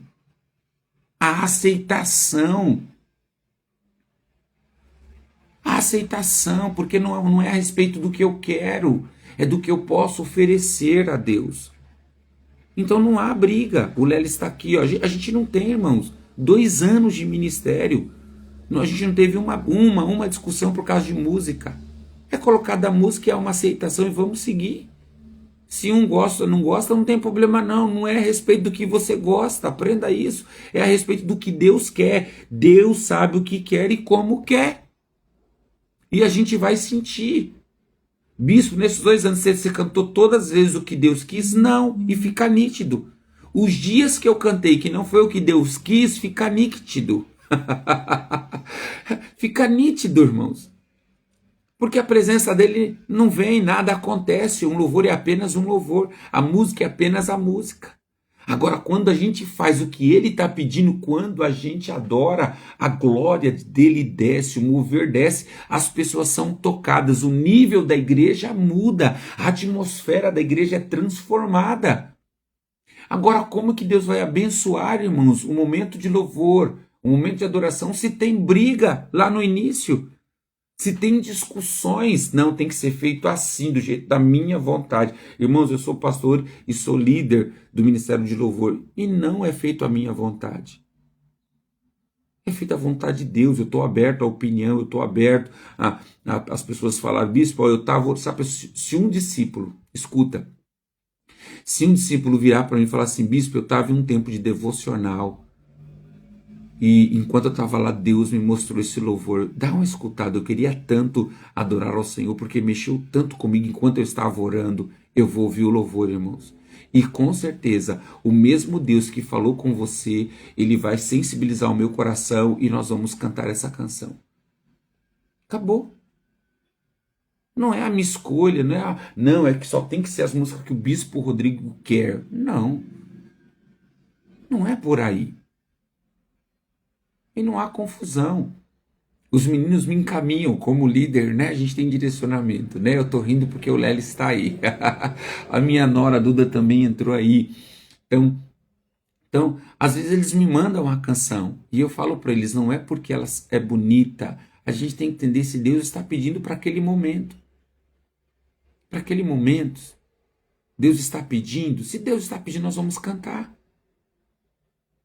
há aceitação. Há aceitação, porque não é a respeito do que eu quero, é do que eu posso oferecer a Deus. Então não há briga. O Lélio está aqui, ó. A gente não tem, irmãos, 2 anos de ministério. A gente não teve uma discussão por causa de música. É colocada a música e há uma aceitação e vamos seguir. Se um gosta ou não gosta, não tem problema não. Não é a respeito do que você gosta, aprenda isso. É a respeito do que Deus quer. Deus sabe o que quer e como quer. E a gente vai sentir. Bispo, nesses 2 anos você cantou todas as vezes o que Deus quis? Não, e fica nítido. Os dias que eu cantei que não foi o que Deus quis, fica nítido. Fica nítido, irmãos. Porque a presença dele não vem, nada acontece. Um louvor é apenas um louvor. A música é apenas a música. Agora, quando a gente faz o que ele está pedindo, quando a gente adora, a glória dele desce, o mover desce, as pessoas são tocadas, o nível da igreja muda, a atmosfera da igreja é transformada. Agora, como que Deus vai abençoar, irmãos, um momento de louvor, um momento de adoração, se tem briga lá no início? Se tem discussões, não, tem que ser feito assim, do jeito da minha vontade. Irmãos, eu sou pastor e sou líder do Ministério de Louvor, e não é feito a minha vontade. É feita a vontade de Deus. Eu estou aberto à opinião, eu estou aberto as pessoas falarem, bispo, eu estava, sabe, se um discípulo, escuta, se um discípulo virar para mim e falar assim, bispo, eu estava em um tempo de devocional, e enquanto eu estava lá, Deus me mostrou esse louvor. Dá uma escutada, eu queria tanto adorar ao Senhor, porque mexeu tanto comigo enquanto eu estava orando. Eu vou ouvir o louvor, irmãos. E com certeza, o mesmo Deus que falou com você, ele vai sensibilizar o meu coração e nós vamos cantar essa canção. Acabou. Não é a minha escolha, não é que só tem que ser as músicas que o Bispo Rodrigo quer. Não. Não é por aí. E não há confusão. Os meninos me encaminham como líder, né? A gente tem direcionamento, né? Eu tô rindo porque o Lélio está aí. A minha nora, a Duda, também entrou aí. Então, às vezes eles me mandam uma canção e eu falo para eles, não é porque ela é bonita. A gente tem que entender se Deus está pedindo para aquele momento. Para aquele momento, Deus está pedindo. Se Deus está pedindo, nós vamos cantar.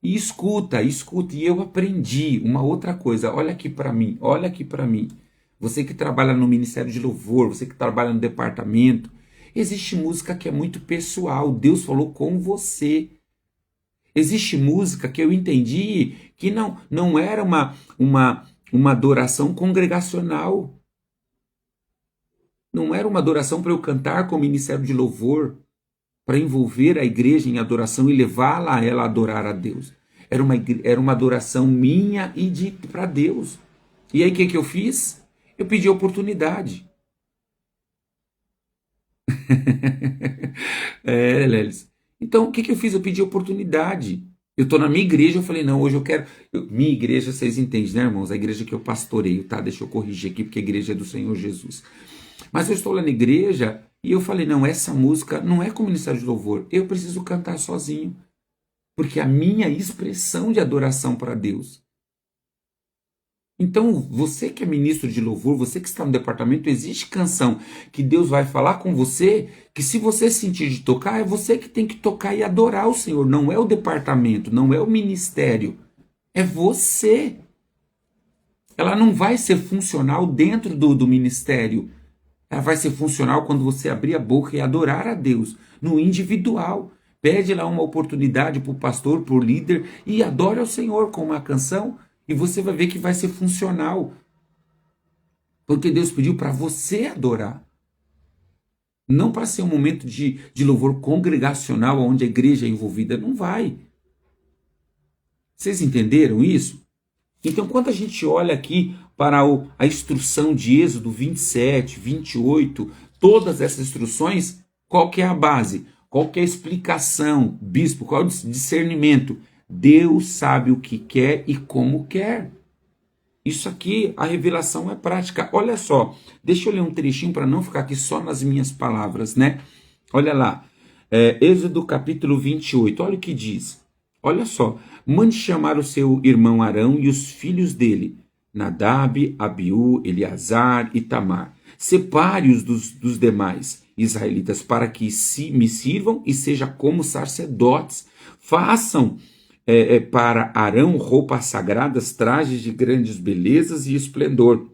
E escuta, e eu aprendi uma outra coisa, olha aqui para mim, você que trabalha no Ministério de Louvor, você que trabalha no departamento, existe música que é muito pessoal, Deus falou com você. Existe música que eu entendi que não era uma adoração congregacional, não era uma adoração para eu cantar com o Ministério de Louvor, para envolver a igreja em adoração e levá-la a ela a adorar a Deus. Era uma adoração minha e para Deus. E aí o que eu fiz? Eu pedi oportunidade. Lelis. Então o que eu fiz? Eu pedi oportunidade. Eu estou na minha igreja, eu falei, não, hoje eu quero... minha igreja, vocês entendem, né, irmãos? A igreja que eu pastoreio, tá? Deixa eu corrigir aqui, porque a igreja é do Senhor Jesus. Mas eu estou lá na igreja... E eu falei, não, essa música não é com o Ministério de Louvor, eu preciso cantar sozinho, porque é a minha expressão de adoração para Deus. Então, você que é ministro de louvor, você que está no departamento, existe canção que Deus vai falar com você, que se você sentir de tocar, é você que tem que tocar e adorar o Senhor, não é o departamento, não é o ministério, é você. Ela não vai ser funcional dentro do ministério. Ela vai ser funcional quando você abrir a boca e adorar a Deus, no individual. Pede lá uma oportunidade para o pastor, para o líder, e adore ao Senhor com uma canção, e você vai ver que vai ser funcional. Porque Deus pediu para você adorar. Não para ser um momento de louvor congregacional, onde a igreja é envolvida. Não vai. Vocês entenderam isso? Então, quando a gente olha aqui para a instrução de Êxodo 27, 28, todas essas instruções, qual que é a base? Qual que é a explicação? Bispo, qual é o discernimento? Deus sabe o que quer e como quer. Isso aqui, a revelação é prática. Olha só, deixa eu ler um trechinho para não ficar aqui só nas minhas palavras, né? Olha lá, Êxodo capítulo 28, olha o que diz. Olha só, mande chamar o seu irmão Arão e os filhos dele, Nadab, Abiú, Eleazar e Tamar. Separe-os dos demais israelitas para que me sirvam e sejam como sacerdotes. Façam para Arão roupas sagradas, trajes de grandes belezas e esplendor.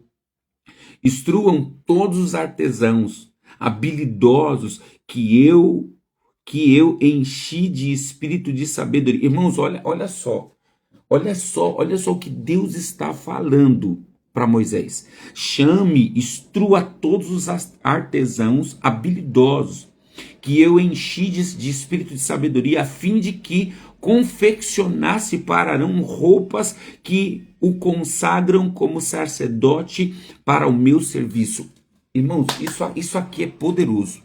Instruam todos os artesãos habilidosos que eu enchi de espírito de sabedoria. Irmãos, olha só o que Deus está falando para Moisés. Chame, instrua todos os artesãos habilidosos que eu enchi de espírito de sabedoria, a fim de que confeccionasse para Arão roupas que o consagram como sacerdote para o meu serviço. Irmãos, isso aqui é poderoso.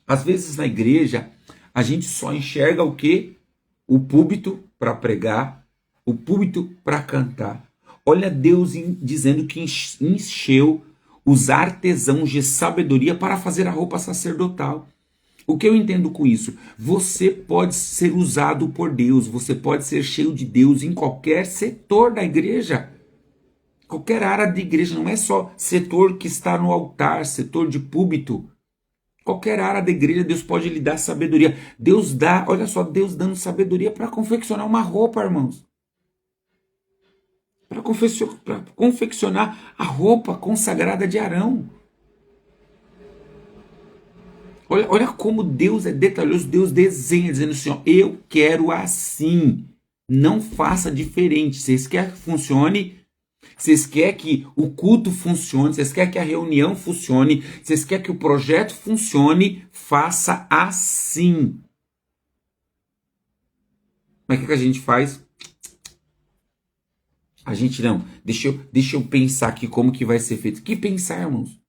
Às vezes na igreja, a gente só enxerga o quê? O púlpito para pregar, o púlpito para cantar. Olha Deus dizendo que encheu os artesãos de sabedoria para fazer a roupa sacerdotal. O que eu entendo com isso? Você pode ser usado por Deus, você pode ser cheio de Deus em qualquer setor da igreja. Qualquer área de igreja, não é só setor que está no altar, setor de púlpito. Qualquer área da igreja, Deus pode lhe dar sabedoria. Deus dá, olha só, Deus dando sabedoria para confeccionar uma roupa, irmãos. Para confeccionar a roupa consagrada de Arão. Olha como Deus é detalhoso, Deus desenha, dizendo assim, ó, eu quero assim, não faça diferente. Vocês querem que funcione? Vocês querem que o culto funcione? Vocês querem que a reunião funcione? Vocês querem que o projeto funcione? Faça assim. Mas o que a gente faz? A gente não. Deixa eu pensar aqui como que vai ser feito. Que pensar, irmãos?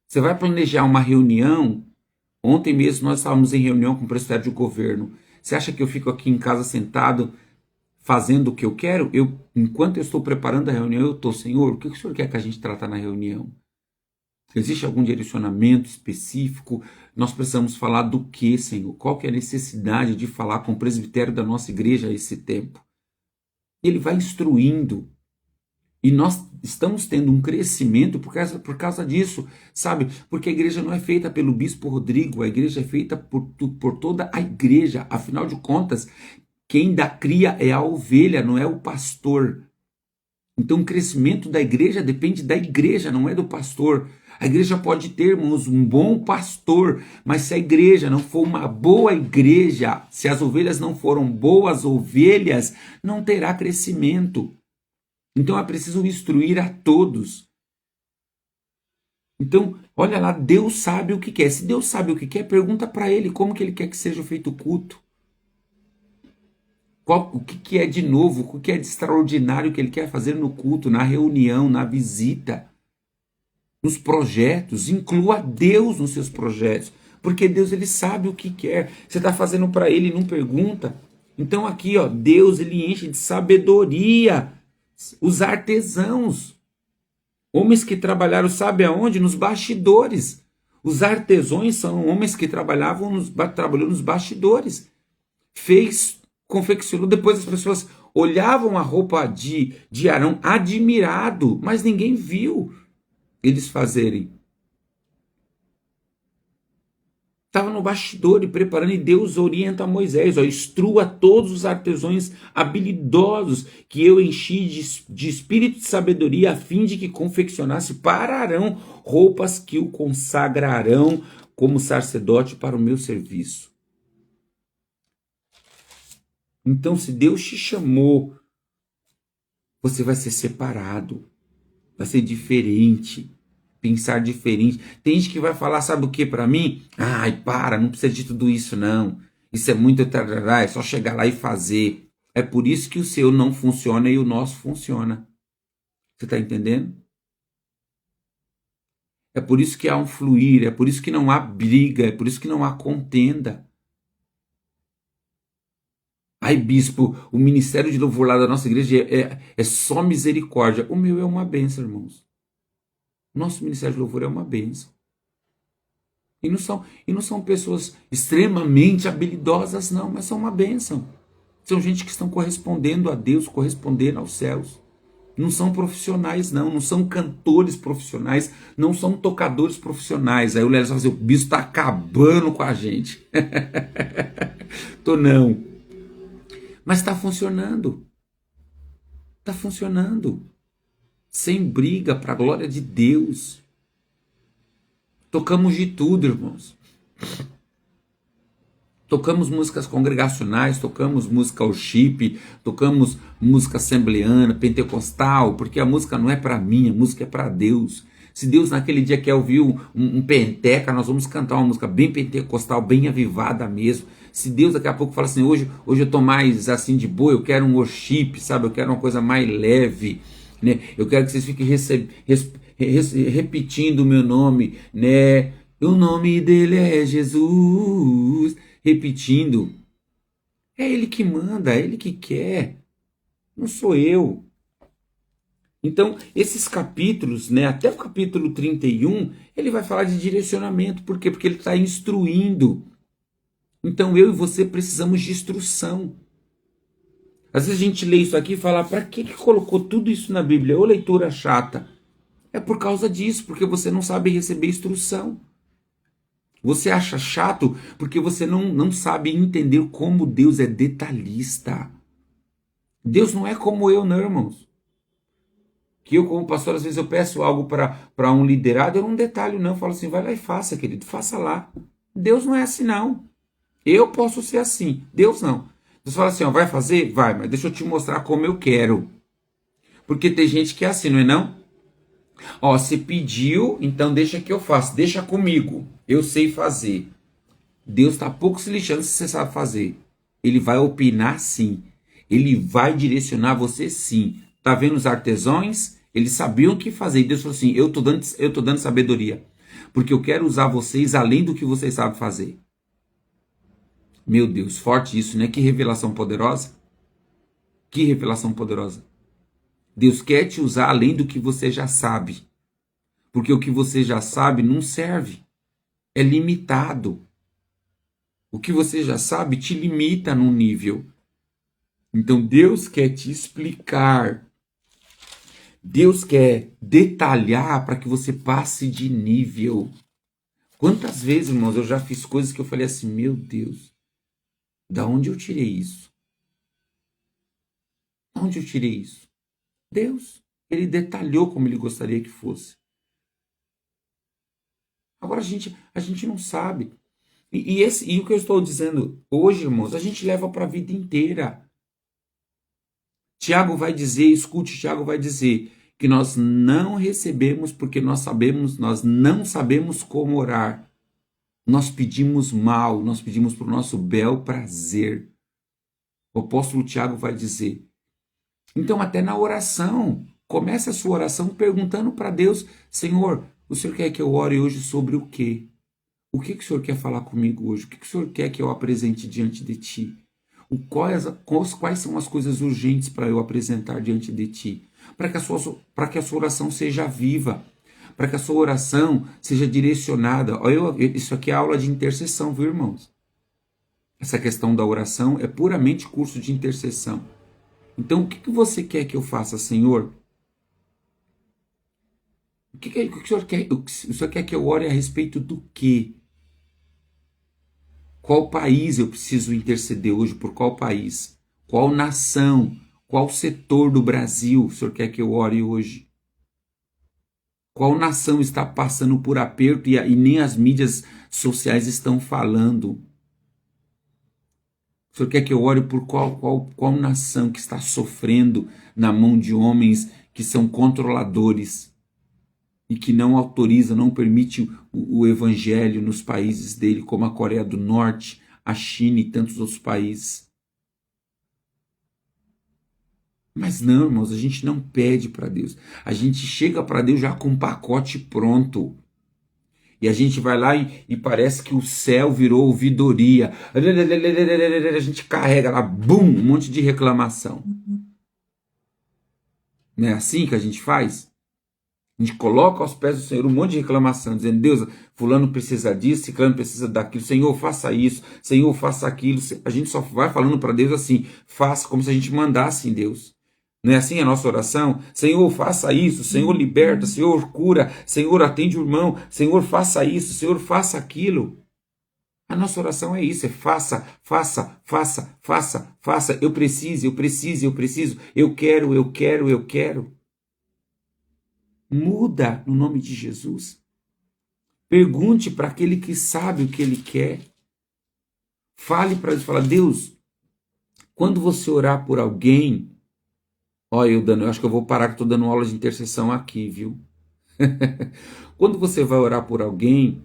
Você vai planejar uma reunião. Ontem mesmo nós estávamos em reunião com o presbitério de governo. Você acha que eu fico aqui em casa sentado fazendo o que eu quero? Enquanto eu estou preparando a reunião, eu estou, Senhor, o que o Senhor quer que a gente trata na reunião? Existe algum direcionamento específico? Nós precisamos falar do que, Senhor? Qual que é a necessidade de falar com o presbitério da nossa igreja a esse tempo? Ele vai instruindo. E nós estamos tendo um crescimento por causa disso, sabe? Porque a igreja não é feita pelo bispo Rodrigo, a igreja é feita por toda a igreja. Afinal de contas, quem dá cria é a ovelha, não é o pastor. Então o crescimento da igreja depende da igreja, não é do pastor. A igreja pode ter, irmãos, um bom pastor, mas se a igreja não for uma boa igreja, se as ovelhas não foram boas ovelhas, não terá crescimento. Então é preciso instruir a todos. Então, olha lá, Deus sabe o que quer. Se Deus sabe o que quer, pergunta para Ele como que Ele quer que seja feito o culto. O que é de novo, o que é de extraordinário que Ele quer fazer no culto, na reunião, na visita, nos projetos. Inclua Deus nos seus projetos, porque Deus Ele sabe o que quer. Você está fazendo para Ele e não pergunta. Então aqui, ó, Deus Ele enche de sabedoria os artesãos, homens que trabalharam, sabe aonde? Nos bastidores. Os artesãos são homens que trabalham nos bastidores. Confeccionou, depois as pessoas olhavam a roupa de Arão admirado, mas ninguém viu eles fazerem. Estava no bastidor e preparando, e Deus orienta a Moisés, ó, instrua todos os artesãos habilidosos que eu enchi de espírito de sabedoria, a fim de que confeccionasse para Arão roupas que o consagrarão como sacerdote para o meu serviço. Então, se Deus te chamou, você vai ser separado, vai ser diferente. Pensar diferente. Tem gente que vai falar, sabe o que para mim? Ai, não precisa de tudo isso não. Isso é muito tarará, é só chegar lá e fazer. É por isso que o seu não funciona e o nosso funciona. Você está entendendo? É por isso que há um fluir, é por isso que não há briga, é por isso que não há contenda. Ai, bispo, o ministério de louvor lá da nossa igreja é só misericórdia. O meu é uma bênção, irmãos. Nosso ministério de louvor é uma bênção. E não são pessoas extremamente habilidosas, não, mas são uma bênção. São gente que estão correspondendo a Deus, correspondendo aos céus. Não são profissionais, não são cantores profissionais, não são tocadores profissionais. Aí o Léo vai dizer, o bispo está acabando com a gente. Tô não. Mas está funcionando. Está funcionando. Sem briga, para a glória de Deus. Tocamos de tudo, irmãos. Tocamos músicas congregacionais, tocamos música worship, tocamos música assembleana, pentecostal, porque a música não é para mim, a música é para Deus. Se Deus naquele dia quer ouvir um penteca, nós vamos cantar uma música bem pentecostal, bem avivada mesmo. Se Deus daqui a pouco fala assim, hoje eu tô mais assim de boa, eu quero um worship, sabe? Eu quero uma coisa mais leve. Né? Eu quero que vocês fiquem repetindo o meu nome, né? O nome dele é Jesus. Repetindo. É Ele que manda, é Ele que quer. Não sou eu. Então, esses capítulos, né, até o capítulo 31, ele vai falar de direcionamento. Por quê? Porque ele está instruindo. Então, eu e você precisamos de instrução. Às vezes a gente lê isso aqui e fala, para que colocou tudo isso na Bíblia? Ô leitura chata. É por causa disso, porque você não sabe receber instrução. Você acha chato porque você não sabe entender como Deus é detalhista. Deus não é como eu, não, irmãos. Que eu, como pastor, às vezes eu peço algo para um liderado, eu não detalho, não. Eu falo assim, vai lá e faça, querido, faça lá. Deus não é assim, não. Eu posso ser assim, Deus não. Deus fala assim, ó, vai fazer? Vai, mas deixa eu te mostrar como eu quero. Porque tem gente que é assim, não é não? Ó, você pediu, então deixa que eu faço, deixa comigo, eu sei fazer. Deus está pouco se lixando se você sabe fazer. Ele vai opinar sim, ele vai direcionar você sim. Tá vendo os artesãos? Eles sabiam o que fazer. E Deus falou assim, eu tô dando sabedoria, porque eu quero usar vocês além do que vocês sabem fazer. Meu Deus, forte isso, né? Que revelação poderosa. Que revelação poderosa. Deus quer te usar além do que você já sabe. Porque o que você já sabe não serve. É limitado. O que você já sabe te limita num nível. Então Deus quer te explicar. Deus quer detalhar para que você passe de nível. Quantas vezes, irmãos, eu já fiz coisas que eu falei assim, meu Deus, da onde eu tirei isso? Da onde eu tirei isso? Deus, ele detalhou como ele gostaria que fosse. Agora a gente não sabe. E o que eu estou dizendo hoje, irmãos, a gente leva para a vida inteira. Tiago vai dizer, escute, Tiago vai dizer que nós não recebemos porque nós não sabemos como orar. Nós pedimos mal, nós pedimos para o nosso bel prazer. O apóstolo Tiago vai dizer. Então, até na oração, comece a sua oração perguntando para Deus, Senhor, o Senhor quer que eu ore hoje sobre o quê? O que o Senhor quer falar comigo hoje? O que o Senhor quer que eu apresente diante de Ti? Quais são as coisas urgentes para eu apresentar diante de Ti? Para que a sua oração seja viva, para que a sua oração seja direcionada. Isso aqui é aula de intercessão, viu, irmãos? Essa questão da oração é puramente curso de intercessão. Então, o que você quer que eu faça, Senhor? O que o Senhor quer? O Senhor quer que eu ore a respeito do quê? Qual país eu preciso interceder hoje? Por qual país? Qual nação? Qual setor do Brasil o Senhor quer que eu ore hoje? Qual nação está passando por aperto e nem as mídias sociais estão falando? O Senhor quer que eu ore por qual nação que está sofrendo na mão de homens que são controladores e que não autoriza, não permite o evangelho nos países dele, como a Coreia do Norte, a China e tantos outros países. Mas não, irmãos, a gente não pede para Deus. A gente chega para Deus já com um pacote pronto. E a gente vai lá e parece que o céu virou ouvidoria. A gente carrega lá, bum, um monte de reclamação. Não é assim que a gente faz? A gente coloca aos pés do Senhor um monte de reclamação, dizendo, Deus, fulano precisa disso, ciclano precisa daquilo, Senhor, faça isso, Senhor, faça aquilo. A gente só vai falando para Deus assim, faça como se a gente mandasse em Deus. Não é assim a nossa oração? Senhor, faça isso, Senhor, liberta, Senhor, cura, Senhor, atende o irmão, Senhor, faça isso, Senhor, faça aquilo. A nossa oração é isso, é faça, faça, faça, faça, faça, eu preciso, eu quero. Muda no nome de Jesus. Pergunte para aquele que sabe o que ele quer. Fale para Deus, fala, Deus, quando você orar por alguém, eu acho que eu vou parar que estou dando aula de intercessão aqui, viu? Quando você vai orar por alguém,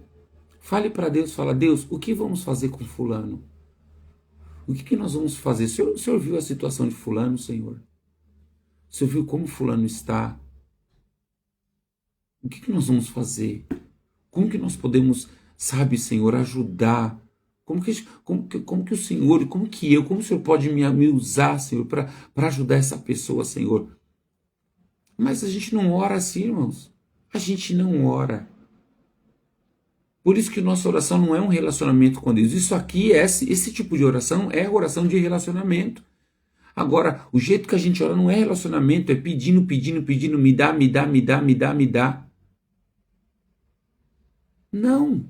fale para Deus, fala, Deus, o que vamos fazer com fulano? O que nós vamos fazer? O senhor viu a situação de fulano, Senhor? O senhor viu como fulano está? O que nós vamos fazer? Como que nós podemos, sabe, Senhor, ajudar? Como que o Senhor, como o Senhor pode me usar, Senhor, para ajudar essa pessoa, Senhor? Mas a gente não ora assim, irmãos. A gente não ora. Por isso que nossa oração não é um relacionamento com Deus. Isso aqui, esse tipo de oração é oração de relacionamento. Agora, o jeito que a gente ora não é relacionamento, é pedindo, pedindo, pedindo, me dá, me dá, me dá, me dá, me dá. Não.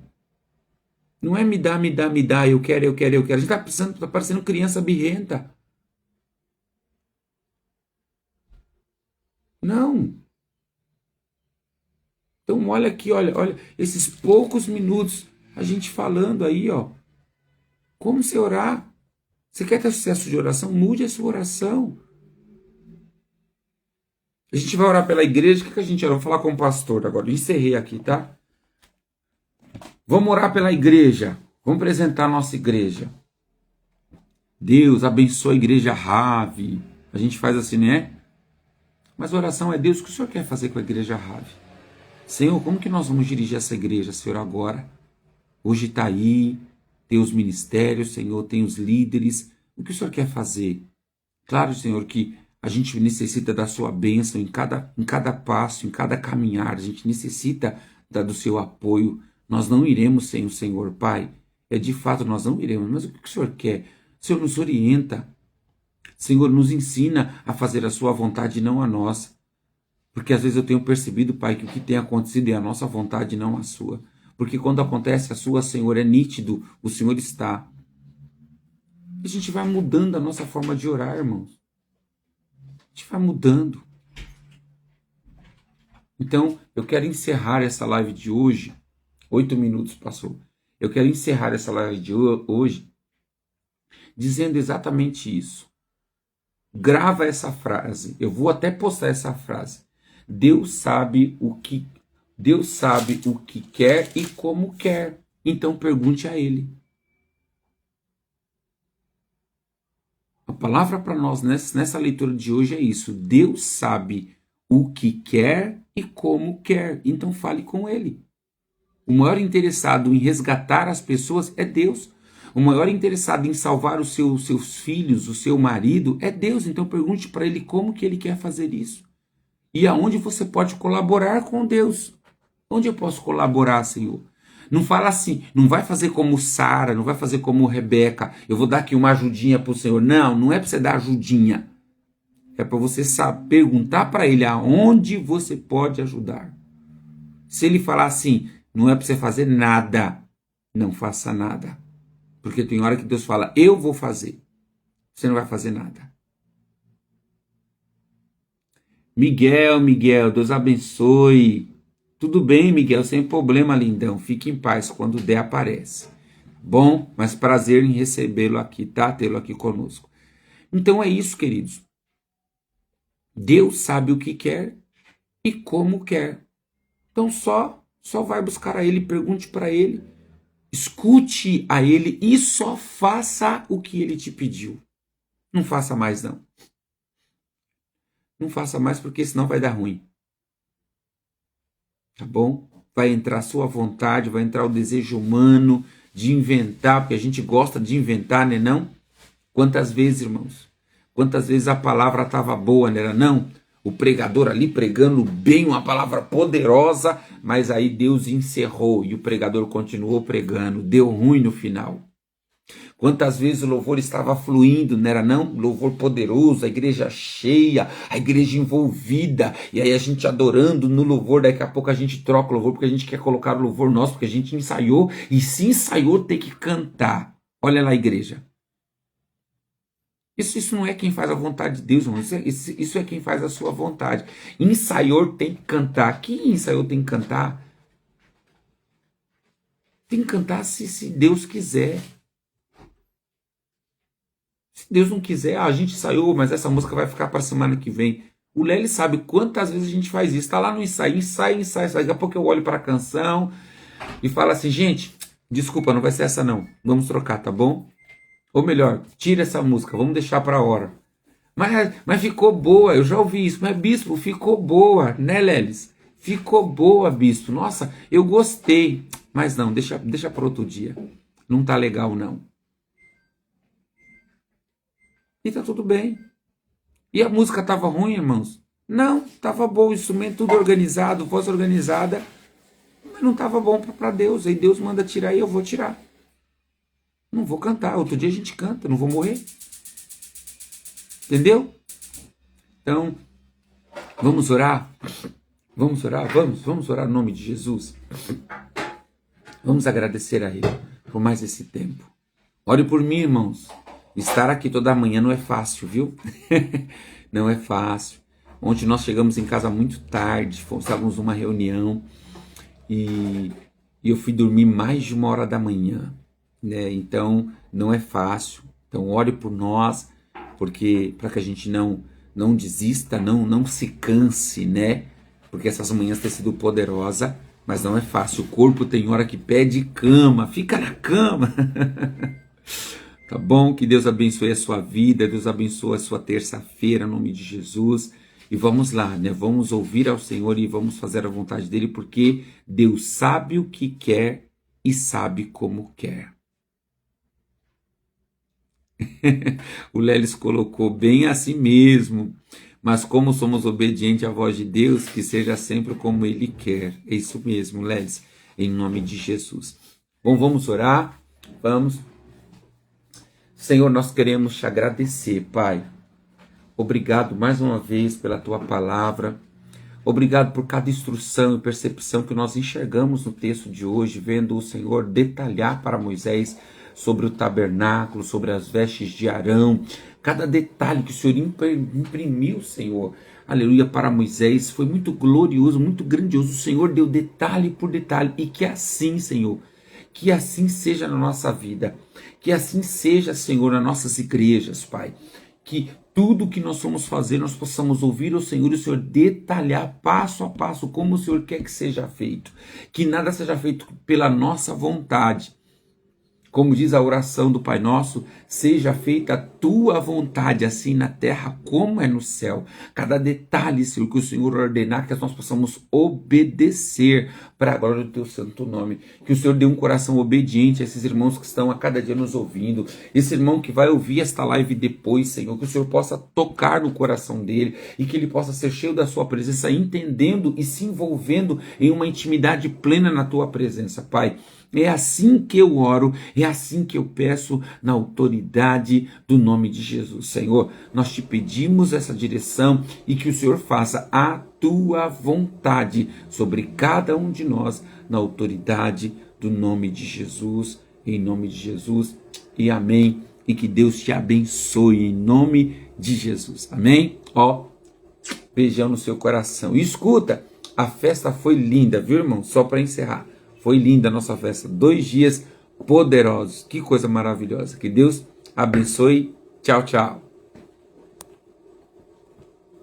Não é me dá, me dá, me dá, eu quero, eu quero, eu quero. A gente tá parecendo criança birrenta. Não. Então olha aqui, olha, esses poucos minutos a gente falando aí, ó. Como você orar? Você quer ter sucesso de oração? Mude a sua oração. A gente vai orar pela igreja. O que a gente ora? Vou falar com o pastor agora. Eu encerrei aqui, tá? Vamos orar pela igreja. Vamos apresentar a nossa igreja. Deus abençoe a igreja Rave. A gente faz assim, né? Mas a oração é Deus, o que o Senhor quer fazer com a igreja Rave? Senhor, como que nós vamos dirigir essa igreja, Senhor, agora? Hoje está aí, tem os ministérios, Senhor, tem os líderes. O que o Senhor quer fazer? Claro, Senhor, que a gente necessita da sua bênção em cada passo, em cada caminhar. A gente necessita do seu apoio. Nós não iremos sem o Senhor, Pai. De fato, nós não iremos. Mas o que o Senhor quer? O Senhor nos orienta. O Senhor nos ensina a fazer a sua vontade e não a nossa. Porque às vezes eu tenho percebido, Pai, que o que tem acontecido é a nossa vontade e não a sua. Porque quando acontece a sua, Senhor, é nítido, o Senhor está. A gente vai mudando a nossa forma de orar, irmãos. A gente vai mudando. Então, eu quero encerrar essa live de hoje. 8 minutos passou. Eu quero encerrar essa live de hoje dizendo exatamente isso. Grava essa frase. Eu vou até postar essa frase. Deus sabe o que quer e como quer. Então pergunte a Ele. A palavra para nós nessa leitura de hoje é isso. Deus sabe o que quer e como quer. Então fale com Ele. O maior interessado em resgatar as pessoas é Deus. O maior interessado em salvar os seus filhos, o seu marido, é Deus. Então pergunte para Ele como que Ele quer fazer isso. E aonde você pode colaborar com Deus. Onde eu posso colaborar, Senhor? Não fala assim, não vai fazer como Sara, não vai fazer como Rebeca. Eu vou dar aqui uma ajudinha para o Senhor. Não, não é para você dar ajudinha. É para você perguntar para Ele aonde você pode ajudar. Se Ele falar assim, não é para você fazer nada, não faça nada. Porque tem hora que Deus fala, eu vou fazer. Você não vai fazer nada. Miguel, Deus abençoe. Tudo bem, Miguel, sem problema, lindão. Fique em paz, quando der, aparece. Bom, mas prazer em recebê-lo aqui, tá? Tê-lo aqui conosco. Então é isso, queridos. Deus sabe o que quer e como quer. Então só vai buscar a Ele, pergunte para Ele, escute a Ele e só faça o que Ele te pediu. Não faça mais, não. Não faça mais, porque senão vai dar ruim. Tá bom? Vai entrar a sua vontade, vai entrar o desejo humano de inventar, porque a gente gosta de inventar, né não? Quantas vezes, irmãos? Quantas vezes a palavra estava boa, né não? O pregador ali pregando bem, uma palavra poderosa, mas aí Deus encerrou e o pregador continuou pregando, deu ruim no final. Quantas vezes o louvor estava fluindo, não era não? Louvor poderoso, a igreja cheia, a igreja envolvida, e aí a gente adorando no louvor, daqui a pouco a gente troca o louvor, porque a gente quer colocar o louvor nosso, porque a gente ensaiou, e se ensaiou tem que cantar. Olha lá a igreja. Isso não é quem faz a vontade de Deus, irmão. Isso é quem faz a sua vontade. Ensaior tem que cantar. Quem ensaior tem que cantar? Tem que cantar se Deus quiser. Se Deus não quiser, a gente ensaiou, mas essa música vai ficar para a semana que vem. O Lely sabe quantas vezes a gente faz isso. Está lá no ensaio. Daqui a pouco eu olho para a canção e falo assim, gente, desculpa, não vai ser essa não. Vamos trocar, tá bom? Ou melhor, tira essa música, vamos deixar para a hora. Mas ficou boa, eu já ouvi isso. Mas, bispo, ficou boa, né, Lelis? Ficou boa, bispo. Nossa, eu gostei. Mas não, deixa para outro dia. Não tá legal, não. E tá tudo bem. E a música tava ruim, irmãos? Não, tava bom, o instrumento tudo organizado, voz organizada. Mas não tava bom para Deus. Aí Deus manda tirar e eu vou tirar. Não vou cantar, outro dia a gente canta, não vou morrer. Entendeu? Então, vamos orar? Vamos orar? Vamos orar no nome de Jesus. Vamos agradecer a Ele por mais esse tempo. Ore por mim, irmãos. Estar aqui toda manhã não é fácil, viu? Não é fácil. Ontem nós chegamos em casa muito tarde, estávamos numa reunião e eu fui dormir mais de 1 hora da manhã, né? Então não é fácil. Então ore por nós, porque para que a gente não desista, não se canse, né? Porque essas manhãs têm sido poderosas, mas não é fácil. O corpo tem hora que pede cama, fica na cama. Tá bom? Que Deus abençoe a sua vida, Deus abençoe a sua terça-feira, em nome de Jesus. E vamos lá, né? Vamos ouvir ao Senhor e vamos fazer a vontade dele, porque Deus sabe o que quer e sabe como quer. O Lelis colocou bem assim mesmo. Mas como somos obedientes à voz de Deus, que seja sempre como Ele quer. É isso mesmo, Lelis, em nome de Jesus. Bom, vamos orar? Vamos. Senhor, nós queremos te agradecer, Pai. Obrigado mais uma vez pela Tua palavra. Obrigado por cada instrução e percepção que nós enxergamos no texto de hoje, vendo o Senhor detalhar para Moisés sobre o tabernáculo, sobre as vestes de Arão, cada detalhe que o Senhor imprimiu, Senhor, aleluia, para Moisés, foi muito glorioso, muito grandioso. O Senhor deu detalhe por detalhe, e que assim, Senhor, que assim seja na nossa vida, que assim seja, Senhor, nas nossas igrejas, Pai, que tudo que nós vamos fazer, nós possamos ouvir o Senhor e o Senhor detalhar passo a passo como o Senhor quer que seja feito, que nada seja feito pela nossa vontade. Como diz a oração do Pai Nosso, seja feita a tua vontade, assim na terra como é no céu. Cada detalhe, Senhor, que o Senhor ordenar, que nós possamos obedecer para a glória do teu santo nome. Que o Senhor dê um coração obediente a esses irmãos que estão a cada dia nos ouvindo. Esse irmão que vai ouvir esta live depois, Senhor, que o Senhor possa tocar no coração dele e que ele possa ser cheio da sua presença, entendendo e se envolvendo em uma intimidade plena na tua presença, Pai. É assim que eu oro, é assim que eu peço, na autoridade do nome de Jesus. Senhor, nós te pedimos essa direção e que o Senhor faça a tua vontade sobre cada um de nós, na autoridade do nome de Jesus, em nome de Jesus, e amém. E que Deus te abençoe em nome de Jesus, amém? Ó, beijão no seu coração. E escuta, a festa foi linda, viu, irmão? Só para encerrar. Foi linda a nossa festa, 2 dias poderosos, que coisa maravilhosa. Que Deus abençoe. Tchau, tchau.